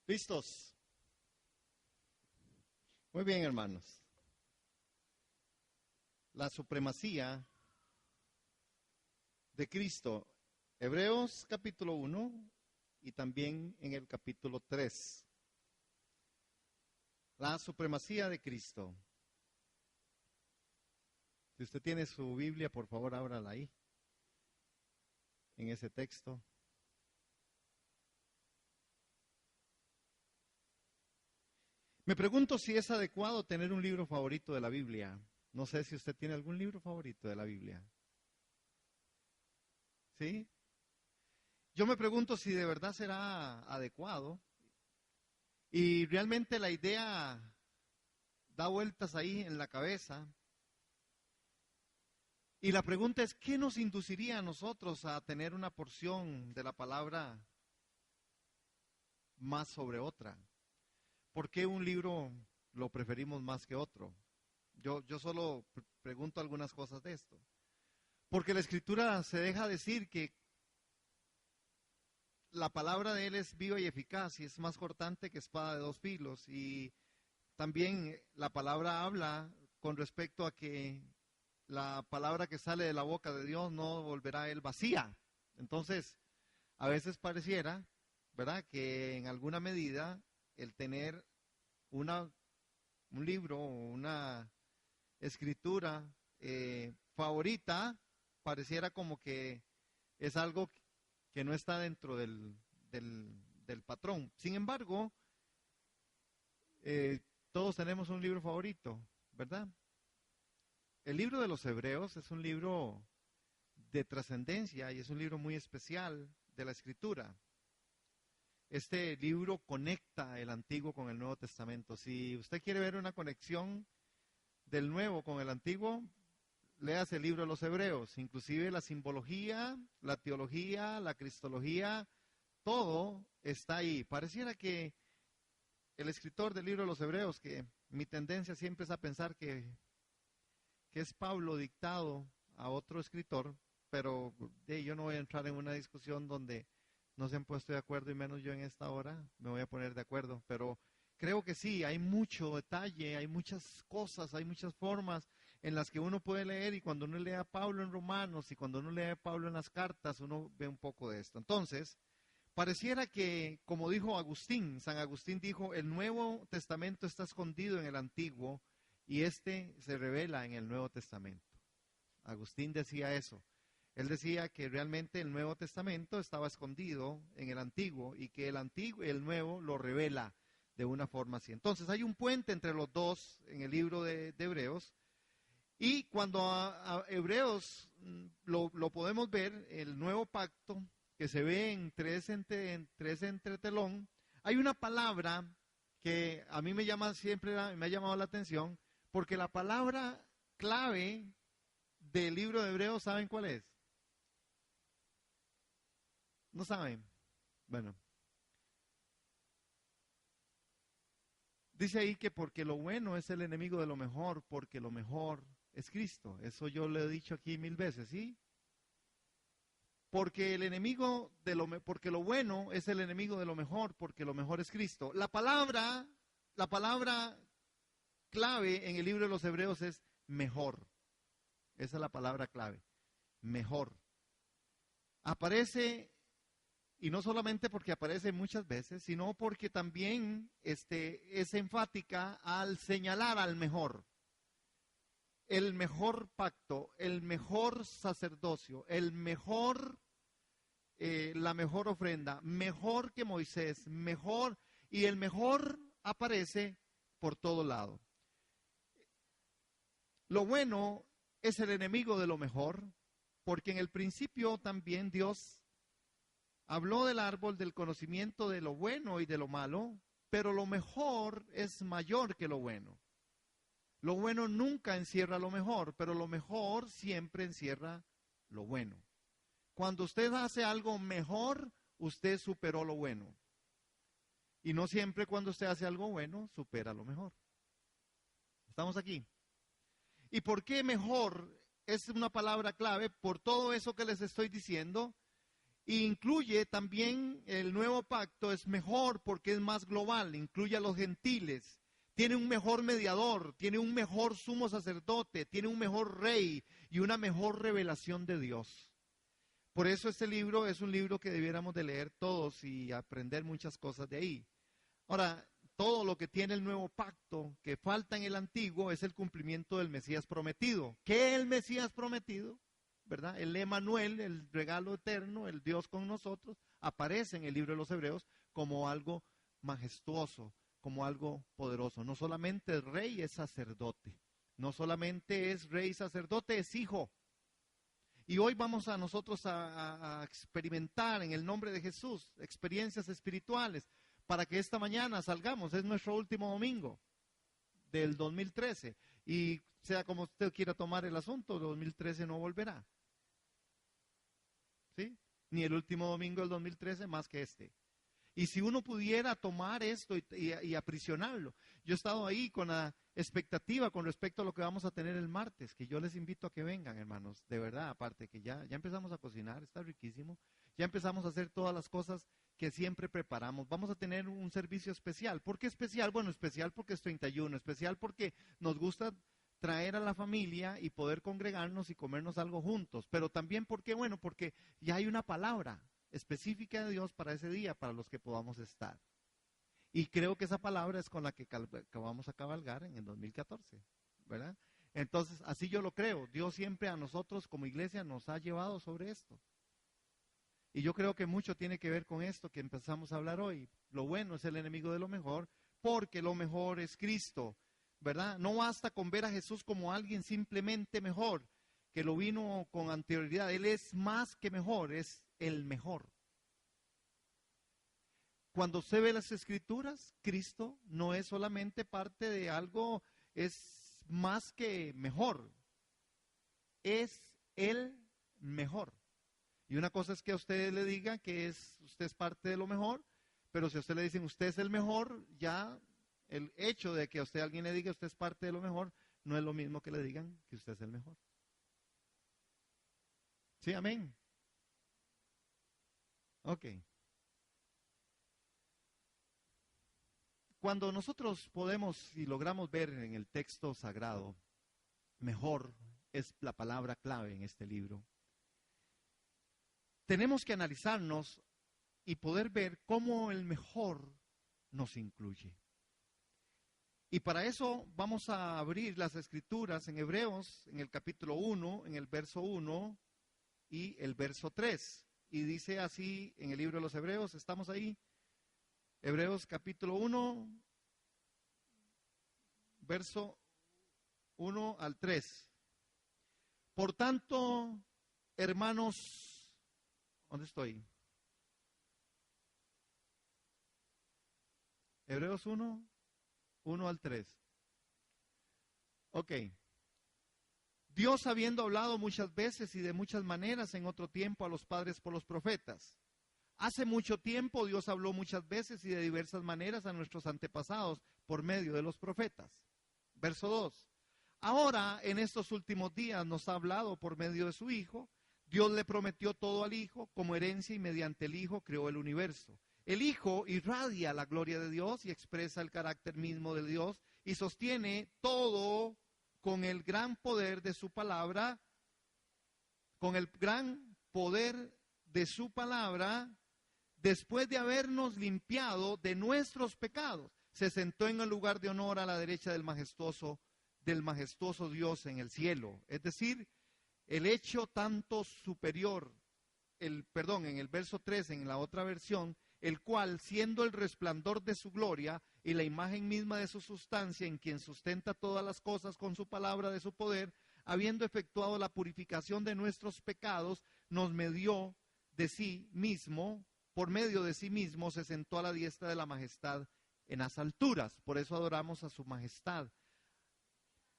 ¿Listos? Muy bien, hermanos. La supremacía de Cristo. Hebreos capítulo 1 y también en el capítulo 3. La supremacía de Cristo. Si usted tiene su Biblia, por favor, ábrala ahí, en ese texto. Me pregunto si es adecuado tener un libro favorito de la Biblia. No sé si usted tiene algún libro favorito de la Biblia. ¿Sí? Yo me pregunto si de verdad será adecuado. Y realmente la idea da vueltas ahí en la cabeza. Y la pregunta es, ¿qué nos induciría a nosotros a tener una porción de la palabra más sobre otra? ¿Por qué un libro lo preferimos más que otro? Yo solo pregunto algunas cosas de esto. Porque la Escritura se deja decir que la palabra de Él es viva y eficaz y es más cortante que espada de dos filos. Y también la palabra habla con respecto a que la palabra que sale de la boca de Dios no volverá a Él vacía. Entonces, a veces pareciera, ¿verdad?, que en alguna medida el tener una, un libro o una escritura favorita, pareciera como que es algo que no está dentro del patrón. Sin embargo, todos tenemos un libro favorito, ¿verdad? El libro de los Hebreos es un libro de trascendencia y es un libro muy especial de la Escritura. Este libro conecta el Antiguo con el Nuevo Testamento. Si usted quiere ver una conexión del Nuevo con el Antiguo, léase el libro de los Hebreos. Inclusive la simbología, la teología, la cristología, todo está ahí. Pareciera que el escritor del libro de los Hebreos, que mi tendencia siempre es a pensar que es Pablo dictado a otro escritor, pero yo no voy a entrar en una discusión donde no se han puesto de acuerdo y menos yo en esta hora me voy a poner de acuerdo, pero creo que sí, hay mucho detalle, hay muchas cosas, hay muchas formas en las que uno puede leer, y cuando uno lee a Pablo en Romanos y cuando uno lee a Pablo en las cartas, uno ve un poco de esto. Entonces, pareciera que, como dijo Agustín, San Agustín dijo, el Nuevo Testamento está escondido en el Antiguo y este se revela en el Nuevo Testamento. Agustín decía eso. Él decía que realmente el Nuevo Testamento estaba escondido en el Antiguo y que el Antiguo y el Nuevo lo revela de una forma así. Entonces hay un puente entre los dos en el libro de Hebreos, y cuando a Hebreos lo podemos ver, el nuevo pacto que se ve en tres entretelón, hay una palabra que a mí me ha llamado la atención, porque la palabra clave del libro de Hebreos, ¿saben cuál es? ¿No saben? Bueno, dice ahí que porque lo bueno es el enemigo de lo mejor, porque lo mejor es Cristo. Eso yo lo he dicho aquí 1000 veces, ¿sí? Porque el enemigo porque lo bueno es el enemigo de lo mejor, porque lo mejor es Cristo. La palabra clave en el libro de los Hebreos es mejor. Esa es la palabra clave, mejor. Aparece, y no solamente porque aparece muchas veces, sino porque también es enfática al señalar al mejor. El mejor pacto, el mejor sacerdocio, la mejor ofrenda, mejor que Moisés, mejor, y el mejor aparece por todo lado. Lo bueno es el enemigo de lo mejor, porque en el principio también Dios habló del árbol del conocimiento de lo bueno y de lo malo, pero lo mejor es mayor que lo bueno. Lo bueno nunca encierra lo mejor, pero lo mejor siempre encierra lo bueno. Cuando usted hace algo mejor, usted superó lo bueno. Y no siempre cuando usted hace algo bueno, supera lo mejor. ¿Estamos aquí? ¿Y por qué mejor es una palabra clave? Por todo eso que les estoy diciendo. Y incluye también el nuevo pacto, es mejor porque es más global, incluye a los gentiles, tiene un mejor mediador, tiene un mejor sumo sacerdote, tiene un mejor rey y una mejor revelación de Dios. Por eso este libro es un libro que debiéramos de leer todos y aprender muchas cosas de ahí. Ahora, todo lo que tiene el nuevo pacto que falta en el antiguo es el cumplimiento del Mesías prometido. ¿Qué es el Mesías prometido? ¿Verdad? El Emanuel, el regalo eterno, el Dios con nosotros, aparece en el libro de los Hebreos como algo majestuoso, como algo poderoso. No solamente es rey, es sacerdote. No solamente es rey y sacerdote, es hijo. Y hoy vamos a nosotros a experimentar en el nombre de Jesús experiencias espirituales para que esta mañana salgamos. Es nuestro último domingo del 2013. Y sea como usted quiera tomar el asunto, 2013 no volverá. ¿Sí? Ni el último domingo del 2013 más que este. Y si uno pudiera tomar esto y aprisionarlo. Yo he estado ahí con la expectativa con respecto a lo que vamos a tener el martes, que yo les invito a que vengan, hermanos, de verdad, aparte que ya empezamos a cocinar, está riquísimo, ya empezamos a hacer todas las cosas que siempre preparamos. Vamos a tener un servicio especial. ¿Por qué especial? Bueno, especial porque es 31, especial porque nos gusta traer a la familia y poder congregarnos y comernos algo juntos, pero también porque, bueno, porque ya hay una palabra específica de Dios para ese día, para los que podamos estar. Y creo que esa palabra es con la que vamos a cabalgar en el 2014, ¿verdad? Entonces, así yo lo creo. Dios siempre a nosotros como iglesia nos ha llevado sobre esto. Y yo creo que mucho tiene que ver con esto que empezamos a hablar hoy. Lo bueno es el enemigo de lo mejor, porque lo mejor es Cristo, ¿verdad? No basta con ver a Jesús como alguien simplemente mejor, que lo vino con anterioridad. Él es más que mejor, es el mejor. Cuando se ve las Escrituras, Cristo no es solamente parte de algo, es más que mejor. Es el mejor. Y una cosa es que a usted le digan que usted es parte de lo mejor, pero si a usted le dicen usted es el mejor, ya el hecho de que a usted alguien le diga usted es parte de lo mejor, no es lo mismo que le digan que usted es el mejor. Sí, amén. Ok. Cuando nosotros podemos y logramos ver en el texto sagrado, mejor es la palabra clave en este libro. Tenemos que analizarnos y poder ver cómo el mejor nos incluye. Y para eso vamos a abrir las Escrituras en Hebreos, en el capítulo 1, en el verso 1 y el verso 3. Y dice así en el libro de los Hebreos, ¿estamos ahí? Hebreos capítulo 1, verso 1 al 3. Por tanto, hermanos, ¿dónde estoy? Hebreos 1, 1 al 3. Ok. Dios habiendo hablado muchas veces y de muchas maneras en otro tiempo a los padres por los profetas. Hace mucho tiempo Dios habló muchas veces y de diversas maneras a nuestros antepasados por medio de los profetas. Verso 2. Ahora, en estos últimos días nos ha hablado por medio de su Hijo. Dios le prometió todo al Hijo como herencia y mediante el Hijo creó el universo. El Hijo irradia la gloria de Dios y expresa el carácter mismo de Dios y sostiene todo con el gran poder de su palabra, con el gran poder de su palabra. Después de habernos limpiado de nuestros pecados, se sentó en el lugar de honor a la derecha del majestuoso Dios en el cielo. Es decir, el hecho tanto superior, en el verso 3, en la otra versión, el cual, siendo el resplandor de su gloria y la imagen misma de su sustancia, en quien sustenta todas las cosas con su palabra de su poder, habiendo efectuado la purificación de nuestros pecados, nos medió de sí mismo, por medio de sí mismo, se sentó a la diestra de la majestad en las alturas. Por eso adoramos a su majestad.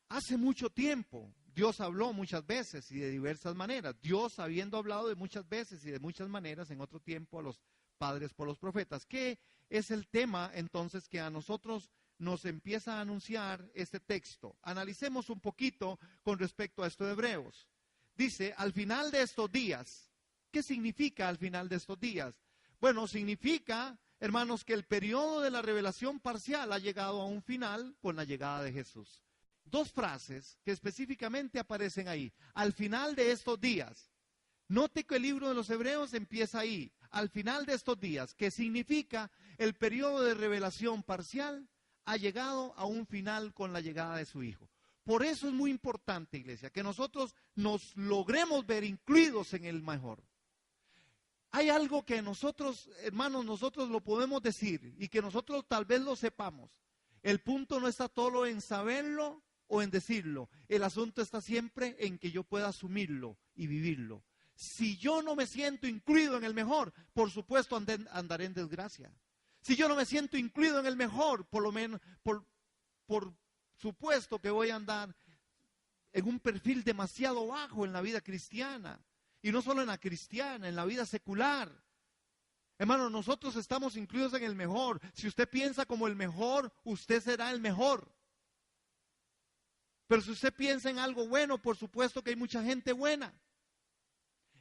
Hace mucho tiempo, Dios habló muchas veces y de diversas maneras. Dios, habiendo hablado de muchas veces y de muchas maneras en otro tiempo a los padres por los profetas. ¿Qué es el tema entonces que a nosotros nos empieza a anunciar este texto? Analicemos un poquito con respecto a esto de Hebreos. Dice, al final de estos días, ¿Qué significa al final de estos días? Bueno, significa, hermanos, que el periodo de la revelación parcial ha llegado a un final con la llegada de Jesús. Dos frases que específicamente aparecen ahí. Al final de estos días. Note que el libro de los Hebreos empieza ahí. Al final de estos días, que significa el periodo de revelación parcial ha llegado a un final con la llegada de su Hijo. Por eso es muy importante, iglesia, que nosotros nos logremos ver incluidos en el mejor. Hay algo que nosotros, hermanos, nosotros lo podemos decir y que nosotros tal vez lo sepamos. El punto no está todo en saberlo o en decirlo. El asunto está siempre en que yo pueda asumirlo y vivirlo. Si yo no me siento incluido en el mejor, por supuesto andaré en desgracia. Si yo no me siento incluido en el mejor, por lo menos, por supuesto que voy a andar en un perfil demasiado bajo en la vida cristiana. Y no solo en la cristiana, en la vida secular. Hermano, nosotros estamos incluidos en el mejor. Si usted piensa como el mejor, usted será el mejor. Pero si usted piensa en algo bueno, por supuesto que hay mucha gente buena.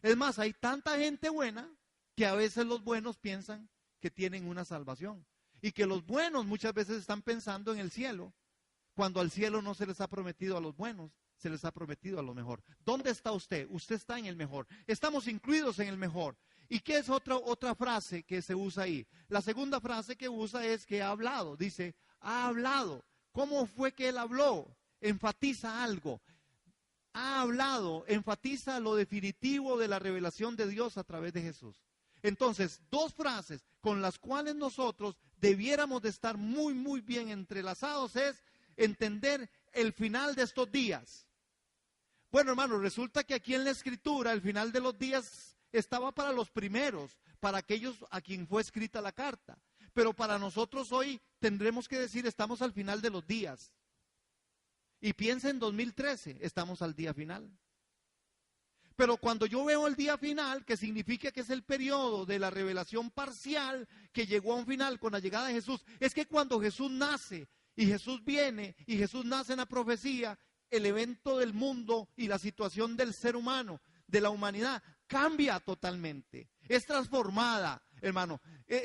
Es más, hay tanta gente buena que a veces los buenos piensan que tienen una salvación. Y que los buenos muchas veces están pensando en el cielo, cuando al cielo no se les ha prometido a los buenos, se les ha prometido a lo mejor. ¿Dónde está usted? Usted está en el mejor. Estamos incluidos en el mejor. ¿Y qué es otra frase que se usa ahí? La segunda frase que usa es que ha hablado. Dice, ha hablado. ¿Cómo fue que él habló? Enfatiza algo. Ha hablado, enfatiza lo definitivo de la revelación de Dios a través de Jesús. Entonces, dos frases con las cuales nosotros debiéramos de estar muy, muy bien entrelazados es entender el final de estos días. Bueno, hermanos, resulta que aquí en la Escritura el final de los días estaba para los primeros, para aquellos a quien fue escrita la carta. Pero para nosotros hoy tendremos que decir, estamos al final de los días. Y piensa en 2013, estamos al día final. Pero cuando yo veo el día final, que significa que es el periodo de la revelación parcial que llegó a un final con la llegada de Jesús, es que cuando Jesús nace y Jesús viene y Jesús nace en la profecía, el evento del mundo y la situación del ser humano, de la humanidad, cambia totalmente. Es transformada, hermano.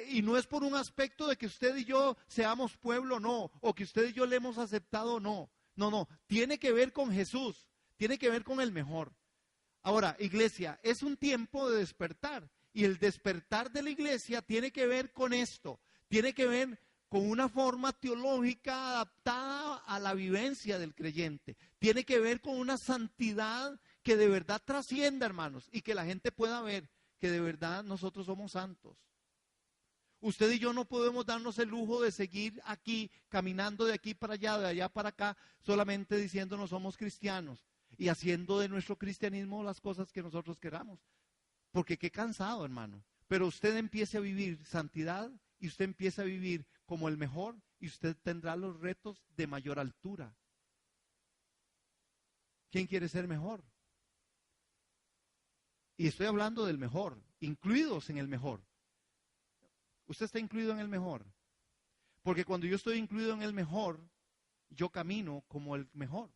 Y no es por un aspecto de que usted y yo seamos pueblo, no, o que usted y yo le hemos aceptado, no. No, tiene que ver con Jesús, tiene que ver con el mejor. Ahora, iglesia, es un tiempo de despertar y el despertar de la iglesia tiene que ver con esto, tiene que ver con una forma teológica adaptada a la vivencia del creyente, tiene que ver con una santidad que de verdad trascienda, hermanos, y que la gente pueda ver que de verdad nosotros somos santos. Usted y yo no podemos darnos el lujo de seguir aquí, caminando de aquí para allá, de allá para acá, solamente diciéndonos somos cristianos y haciendo de nuestro cristianismo las cosas que nosotros queramos. Porque qué cansado, hermano. Pero usted empiece a vivir santidad y usted empieza a vivir como el mejor y usted tendrá los retos de mayor altura. ¿Quién quiere ser mejor? Y estoy hablando del mejor, incluidos en el mejor. Usted está incluido en el mejor. Porque cuando yo estoy incluido en el mejor, yo camino como el mejor.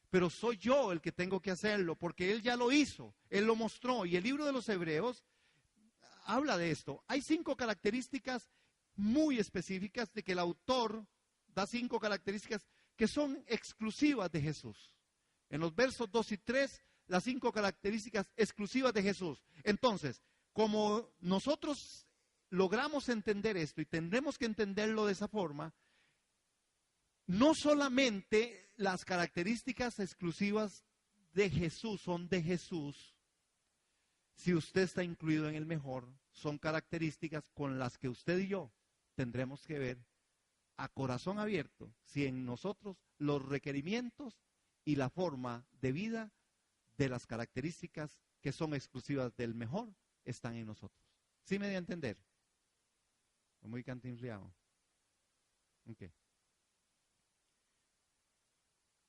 Pero soy yo el que tengo que hacerlo, porque Él ya lo hizo, Él lo mostró. Y el libro de los Hebreos habla de esto. Hay 5 características muy específicas de que el autor da 5 características que son exclusivas de Jesús. En los versos 2 y 3, las 5 características exclusivas de Jesús. Entonces, como nosotros logramos entender esto y tendremos que entenderlo de esa forma, no solamente las características exclusivas de Jesús son de Jesús, si usted está incluido en el mejor, son características con las que usted y yo tendremos que ver a corazón abierto si en nosotros los requerimientos y la forma de vida de las características que son exclusivas del mejor están en nosotros. ¿Sí me dio a entender? Muy cantinfleado. Okay.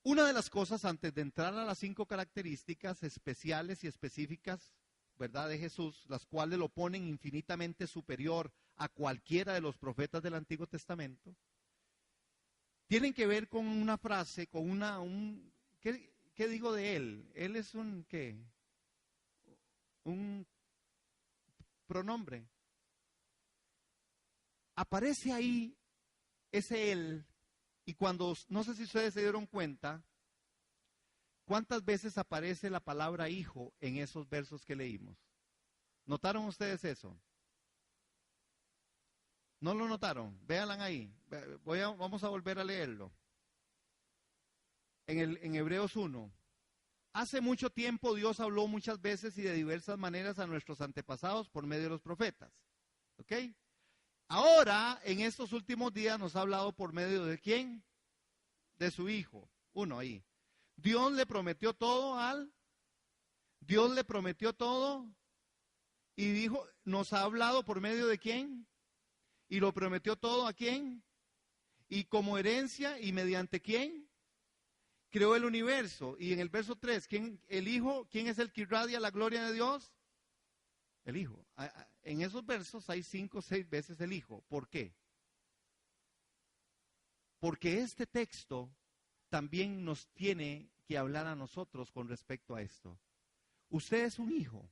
Una de las cosas antes de entrar a las 5 características especiales y específicas, ¿verdad?, de Jesús, las cuales lo ponen infinitamente superior a cualquiera de los profetas del Antiguo Testamento, tienen que ver con una frase, con ¿qué digo de él? Él es un pronombre. Aparece ahí ese él, y cuando, no sé si ustedes se dieron cuenta, ¿cuántas veces aparece la palabra hijo en esos versos que leímos? ¿Notaron ustedes eso? ¿No lo notaron? Véanla ahí. Vamos a volver a leerlo. En Hebreos 1. Hace mucho tiempo Dios habló muchas veces y de diversas maneras a nuestros antepasados por medio de los profetas. ¿Ok? Ahora, en estos últimos días nos ha hablado por medio de ¿quién? De su Hijo. Uno ahí. Dios le prometió todo y dijo, nos ha hablado por medio de ¿quién? Y lo prometió todo ¿a quién? Y como herencia y mediante ¿quién? Creó el universo. Y en el verso 3, el Hijo, ¿quién es el que irradia la gloria de Dios? El Hijo. En esos versos hay 5 o 6 veces el Hijo. ¿Por qué? Porque este texto también nos tiene que hablar a nosotros con respecto a esto. Usted es un hijo.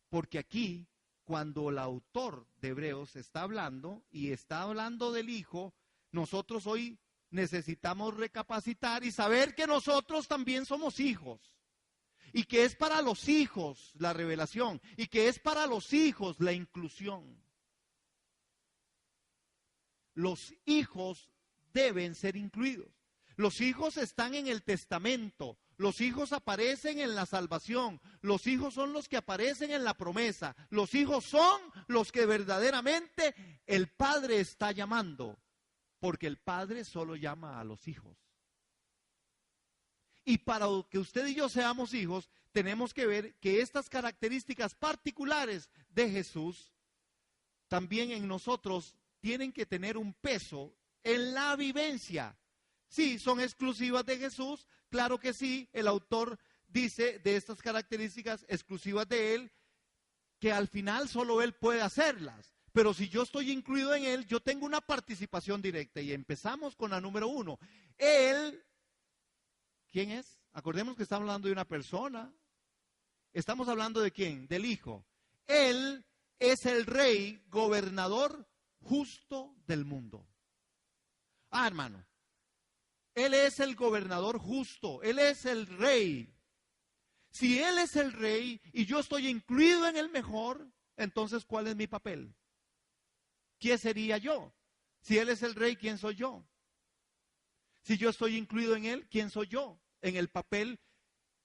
Porque aquí, cuando el autor de Hebreos está hablando y está hablando del Hijo, nosotros hoy necesitamos recapacitar y saber que nosotros también somos hijos. Y que es para los hijos la revelación. Y que es para los hijos la inclusión. Los hijos deben ser incluidos. Los hijos están en el testamento. Los hijos aparecen en la salvación. Los hijos son los que aparecen en la promesa. Los hijos son los que verdaderamente el Padre está llamando. Porque el Padre solo llama a los hijos. Y para que usted y yo seamos hijos, tenemos que ver que estas características particulares de Jesús también en nosotros tienen que tener un peso en la vivencia. Sí, son exclusivas de Jesús, claro que sí, el autor dice de estas características exclusivas de Él, que al final solo Él puede hacerlas. Pero si yo estoy incluido en Él, yo tengo una participación directa. Y empezamos con la número 1. Él, ¿quién es? Acordemos que estamos hablando de una persona. Estamos hablando de ¿quién? Del Hijo. Él es el Rey, gobernador justo del mundo. Hermano, Él es el gobernador justo, Él es el Rey. Si Él es el Rey y yo estoy incluido en el mejor, entonces ¿cuál es mi papel? ¿Quién sería yo? Si Él es el Rey, ¿quién soy yo? Si yo estoy incluido en Él, ¿quién soy yo? En el papel,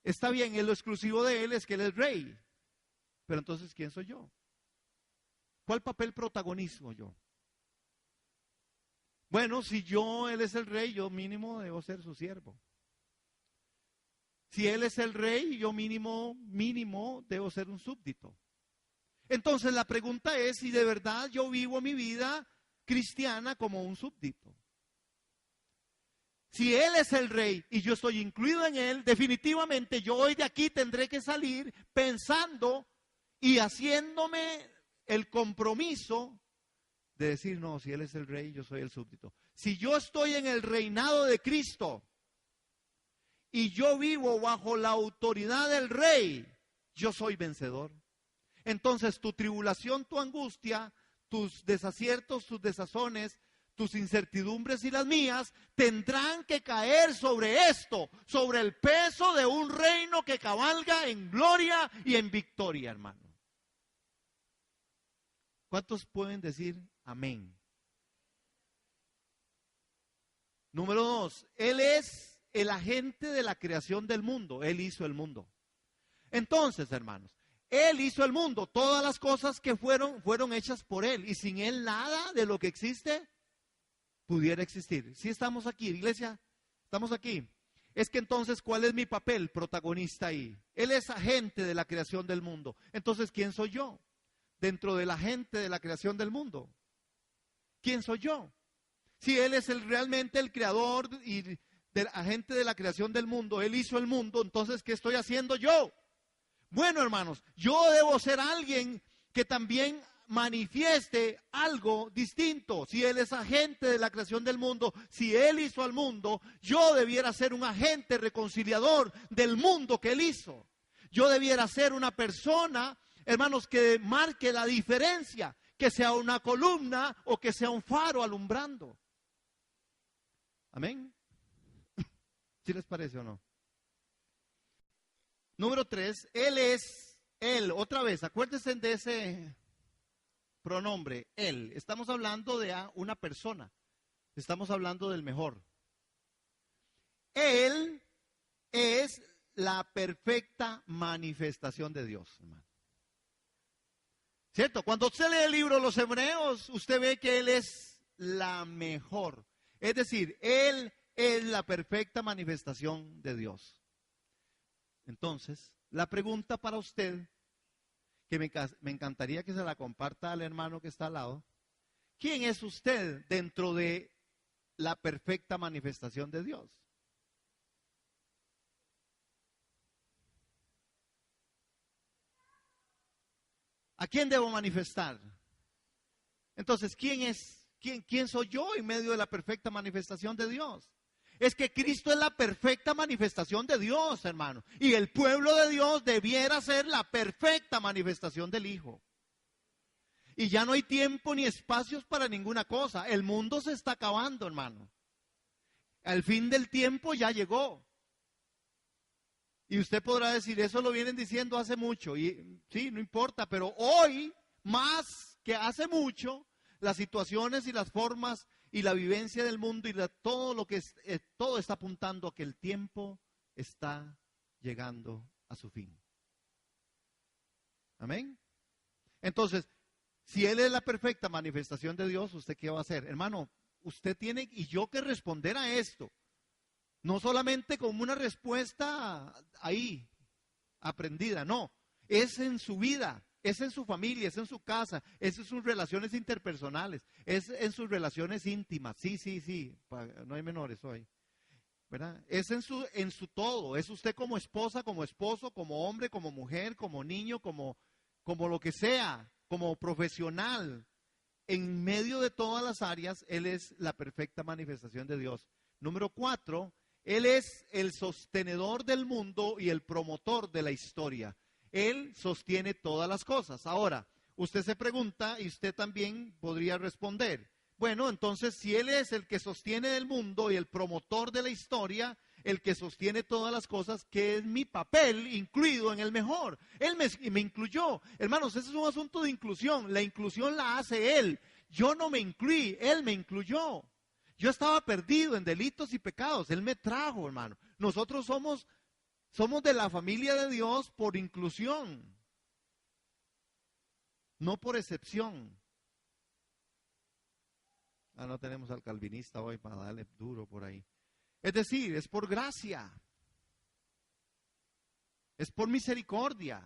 está bien, lo exclusivo de Él es que Él es Rey. Pero entonces, ¿quién soy yo? ¿Cuál papel protagonismo yo? Bueno, si Él es el Rey, yo mínimo debo ser su siervo. Si Él es el Rey, yo mínimo debo ser un súbdito. Entonces la pregunta es si de verdad yo vivo mi vida cristiana como un súbdito. Si Él es el Rey y yo estoy incluido en Él, definitivamente yo hoy de aquí tendré que salir pensando y haciéndome el compromiso de decir, no, si Él es el Rey, yo soy el súbdito. Si yo estoy en el reinado de Cristo y yo vivo bajo la autoridad del Rey, yo soy vencedor. Entonces tu tribulación, tu angustia, tus desaciertos, tus desazones, tus incertidumbres y las mías tendrán que caer sobre esto, sobre el peso de un reino que cabalga en gloria y en victoria, hermano. ¿Cuántos pueden decir amén? Número 2, Él es el agente de la creación del mundo. Él hizo el mundo. Entonces, hermanos, Él hizo el mundo. Todas las cosas que fueron hechas por Él. Y sin Él nada de lo que existe pudiera existir. ¿Sí estamos aquí, iglesia? ¿Estamos aquí? Es que entonces, ¿cuál es mi papel protagonista ahí? Él es agente de la creación del mundo. Entonces, ¿quién soy yo? Dentro de la gente de la creación del mundo. ¿Quién soy yo? Si Él es realmente el creador y del agente de la creación del mundo, Él hizo el mundo, entonces ¿qué estoy haciendo yo? Bueno, hermanos, yo debo ser alguien que también manifieste algo distinto. Si Él es agente de la creación del mundo, si Él hizo al mundo, yo debiera ser un agente reconciliador del mundo que Él hizo. Yo debiera ser una persona, hermanos, que marque la diferencia, que sea una columna o que sea un faro alumbrando. Amén. ¿Sí les parece o no? Número 3, Él, otra vez, acuérdense de ese pronombre, Él. Estamos hablando de una persona, estamos hablando del mejor. Él es la perfecta manifestación de Dios, hermano. ¿Cierto? Cuando usted lee el libro de los Hebreos, usted ve que Él es la mejor. Es decir, Él es la perfecta manifestación de Dios. Entonces, la pregunta para usted, que me encantaría que se la comparta al hermano que está al lado. ¿Quién es usted dentro de la perfecta manifestación de Dios? ¿A quién debo manifestar? Entonces, ¿quién es? ¿Quién soy yo en medio de la perfecta manifestación de Dios? Es que Cristo es la perfecta manifestación de Dios, hermano. Y el pueblo de Dios debiera ser la perfecta manifestación del Hijo. Y ya no hay tiempo ni espacios para ninguna cosa. El mundo se está acabando, hermano. El fin del tiempo ya llegó. Y usted podrá decir, eso lo vienen diciendo hace mucho. Y sí, no importa, pero hoy, más que hace mucho, las situaciones y las formas y la vivencia del mundo y todo lo que todo está apuntando a que el tiempo está llegando a su fin. Amén. Entonces, si Él es la perfecta manifestación de Dios, ¿usted qué va a hacer? Hermano, usted tiene y yo que responder a esto. No solamente como una respuesta ahí, aprendida, no. Es en su vida, es en su familia, es en su casa, es en sus relaciones interpersonales, es en sus relaciones íntimas. Sí, no hay menores hoy, ¿verdad? Es en su todo, es usted como esposa, como esposo, como hombre, como mujer, como niño, como lo que sea, como profesional. En medio de todas las áreas, Él es la perfecta manifestación de Dios. Número 4, Él es el sostenedor del mundo y el promotor de la historia. Él sostiene todas las cosas. Ahora, usted se pregunta y usted también podría responder. Bueno, entonces si Él es el que sostiene el mundo y el promotor de la historia, el que sostiene todas las cosas, ¿qué es mi papel incluido en el mejor? Él me incluyó. Hermanos, ese es un asunto de inclusión. La inclusión la hace Él. Yo no me incluí, Él me incluyó. Yo estaba perdido en delitos y pecados. Él me trajo, hermano. Nosotros somos de la familia de Dios por inclusión, no por excepción. No tenemos al calvinista hoy para darle duro por ahí. Es decir, es por gracia. Es por misericordia.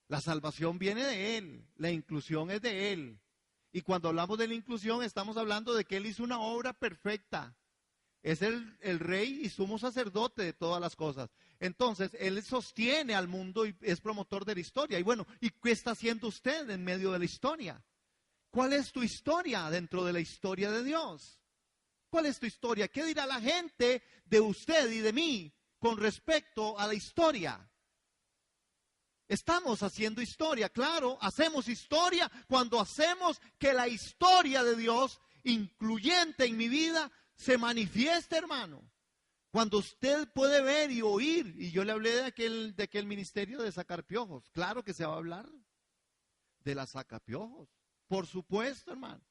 La salvación viene de Él. La inclusión es de Él. Y cuando hablamos de la inclusión, estamos hablando de que Él hizo una obra perfecta. Es el rey y sumo sacerdote de todas las cosas. Entonces, Él sostiene al mundo y es promotor de la historia. Y bueno, ¿y qué está haciendo usted en medio de la historia? ¿Cuál es tu historia dentro de la historia de Dios? ¿Cuál es tu historia? ¿Qué dirá la gente de usted y de mí con respecto a la historia? Estamos haciendo historia, claro, hacemos historia cuando hacemos que la historia de Dios, incluyente en mi vida, se manifieste, hermano. Cuando usted puede ver y oír, y yo le hablé de aquel ministerio de sacar piojos, claro que se va a hablar de la sacapiojos, por supuesto, hermano.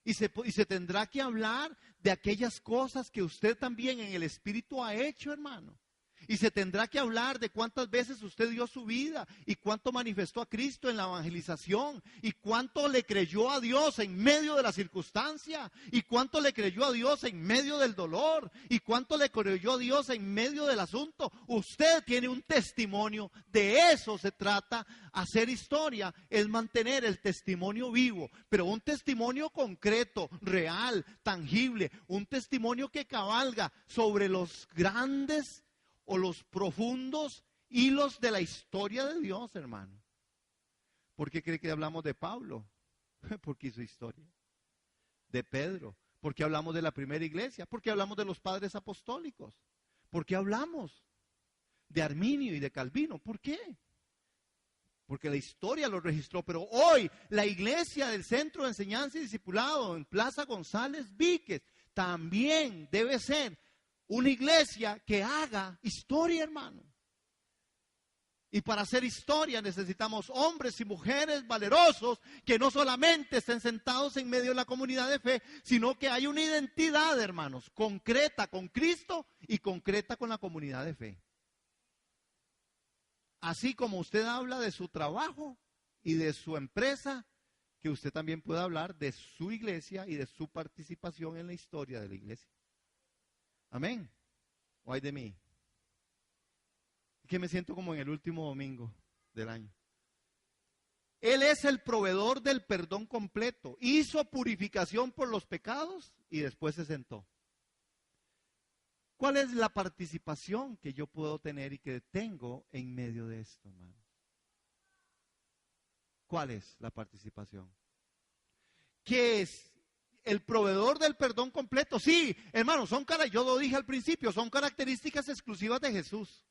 Y se tendrá que hablar de aquellas cosas que usted también en el Espíritu ha hecho, hermano. Y se tendrá que hablar de cuántas veces usted dio su vida y cuánto manifestó a Cristo en la evangelización y cuánto le creyó a Dios en medio de la circunstancia y cuánto le creyó a Dios en medio del dolor y cuánto le creyó a Dios en medio del asunto. Usted tiene un testimonio, de eso se trata. Hacer historia es mantener el testimonio vivo, pero un testimonio concreto, real, tangible, un testimonio que cabalga sobre los grandes o los profundos hilos de la historia de Dios, hermano. ¿Por qué cree que hablamos de Pablo? Porque hizo historia. De Pedro. ¿Por qué hablamos de la primera iglesia? Porque hablamos de los padres apostólicos. ¿Por qué hablamos de Arminio y de Calvino. ¿Por qué? Porque la historia lo registró, pero hoy la iglesia del Centro de Enseñanza y Discipulado en Plaza González Víquez también debe ser una iglesia que haga historia, hermano. Y para hacer historia necesitamos hombres y mujeres valerosos que no solamente estén sentados en medio de la comunidad de fe, sino que hay una identidad, hermanos, concreta con Cristo y concreta con la comunidad de fe. Así como usted habla de su trabajo y de su empresa, que usted también pueda hablar de su iglesia y de su participación en la historia de la iglesia. Amén. ¿O ay de mí? Que me siento como en el último domingo del año. Él es el proveedor del perdón completo. Hizo purificación por los pecados y después se sentó. ¿Cuál es la participación que yo puedo tener y que tengo en medio de esto, hermano? ¿Cuál es la participación? ¿Qué es? El proveedor del perdón completo. Sí, hermano, yo lo dije al principio, son características exclusivas de Jesús.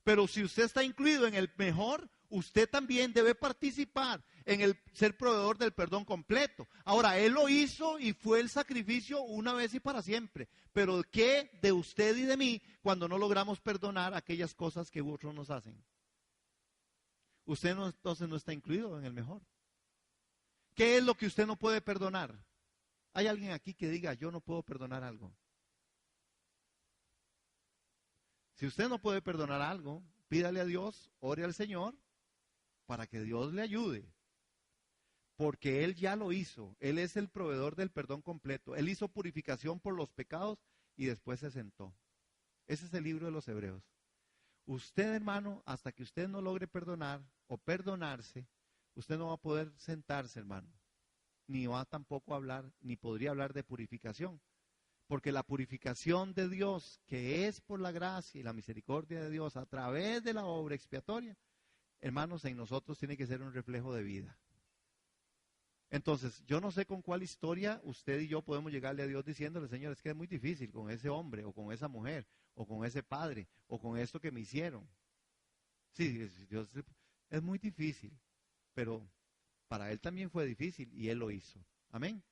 Pero si usted está incluido en el mejor, usted también debe participar en el ser proveedor del perdón completo. Ahora, Él lo hizo y fue el sacrificio una vez y para siempre. Pero ¿qué de usted y de mí cuando no logramos perdonar aquellas cosas que otros nos hacen? Usted no, entonces no está incluido en el mejor. ¿Qué es lo que usted no puede perdonar? ¿Hay alguien aquí que diga, yo no puedo perdonar algo? Si usted no puede perdonar algo, pídale a Dios, ore al Señor, para que Dios le ayude. Porque Él ya lo hizo. Él es el proveedor del perdón completo. Él hizo purificación por los pecados y después se sentó. Ese es el libro de los Hebreos. Usted, hermano, hasta que usted no logre perdonar o perdonarse, usted no va a poder sentarse, hermano. Ni va tampoco a hablar, ni podría hablar de purificación. Porque la purificación de Dios, que es por la gracia y la misericordia de Dios a través de la obra expiatoria, hermanos, en nosotros tiene que ser un reflejo de vida. Entonces, yo no sé con cuál historia usted y yo podemos llegarle a Dios diciéndole, Señor, es que es muy difícil con ese hombre, o con esa mujer, o con ese padre, o con esto que me hicieron. Sí, Dios, es muy difícil, pero para Él también fue difícil y Él lo hizo. Amén.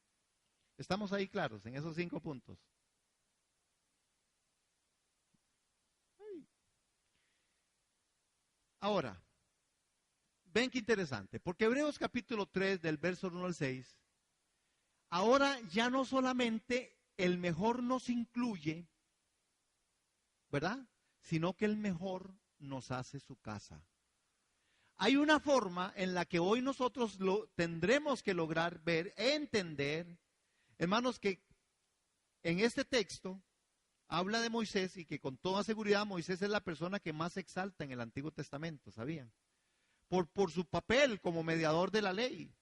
¿Estamos ahí claros en esos 5 puntos? Ahora, ven qué interesante, porque Hebreos capítulo 3 del verso 1 al 6, ahora ya no solamente el mejor nos incluye, ¿verdad? Sino que el mejor nos hace su casa. Hay una forma en la que hoy nosotros lo tendremos que lograr ver, entender, hermanos, que en este texto habla de Moisés y que con toda seguridad Moisés es la persona que más se exalta en el Antiguo Testamento, ¿sabían? Por su papel como mediador de la ley.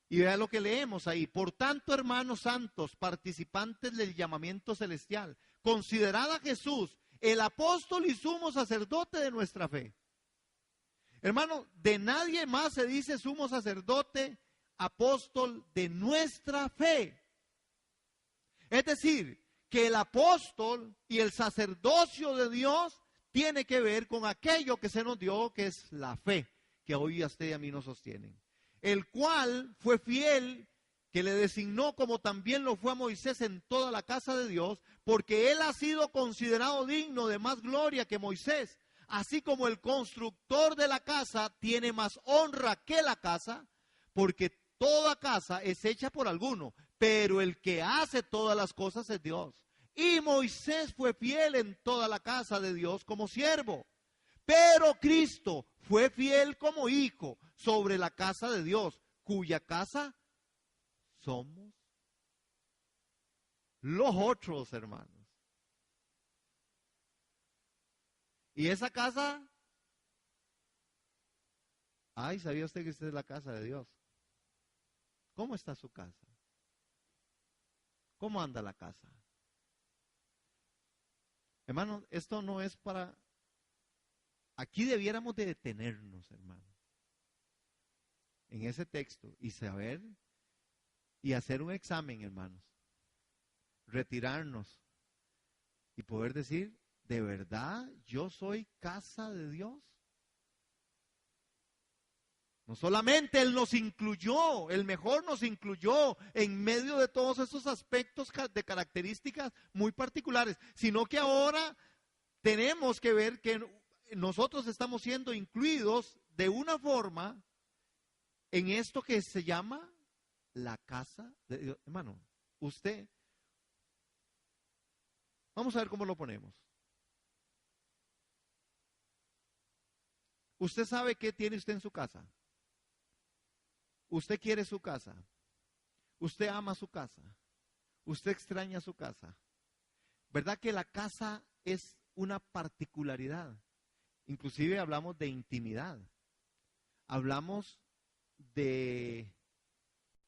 Y vea lo que leemos ahí. Por tanto, hermanos santos, participantes del llamamiento celestial, considerad a Jesús el apóstol y sumo sacerdote de nuestra fe. Hermano, de nadie más se dice sumo sacerdote, apóstol de nuestra fe. Es decir, que el apóstol y el sacerdocio de Dios tiene que ver con aquello que se nos dio, que es la fe, que hoy a usted y a mí nos sostienen. El cual fue fiel, que le designó como también lo fue a Moisés en toda la casa de Dios, porque él ha sido considerado digno de más gloria que Moisés. Así como el constructor de la casa tiene más honra que la casa, porque toda casa es hecha por alguno, pero el que hace todas las cosas es Dios. Y Moisés fue fiel en toda la casa de Dios como siervo, pero Cristo fue fiel como hijo sobre la casa de Dios, cuya casa somos los otros, hermanos. Y esa casa, ay, ¿sabía usted que esta es la casa de Dios? ¿Cómo está su casa? ¿Cómo anda la casa? Hermanos, esto no es para... Aquí debiéramos de detenernos, hermanos, en ese texto y saber y hacer un examen, hermanos. Retirarnos y poder decir, ¿de verdad yo soy casa de Dios? No solamente Él nos incluyó, el mejor nos incluyó en medio de todos esos aspectos de características muy particulares, sino que ahora tenemos que ver que nosotros estamos siendo incluidos de una forma en esto que se llama la casa de Dios. Hermano, vamos a ver cómo lo ponemos. Usted sabe qué tiene usted en su casa. Usted quiere su casa. Usted ama su casa. Usted extraña su casa. ¿Verdad que la casa es una particularidad? Inclusive hablamos de intimidad. Hablamos de,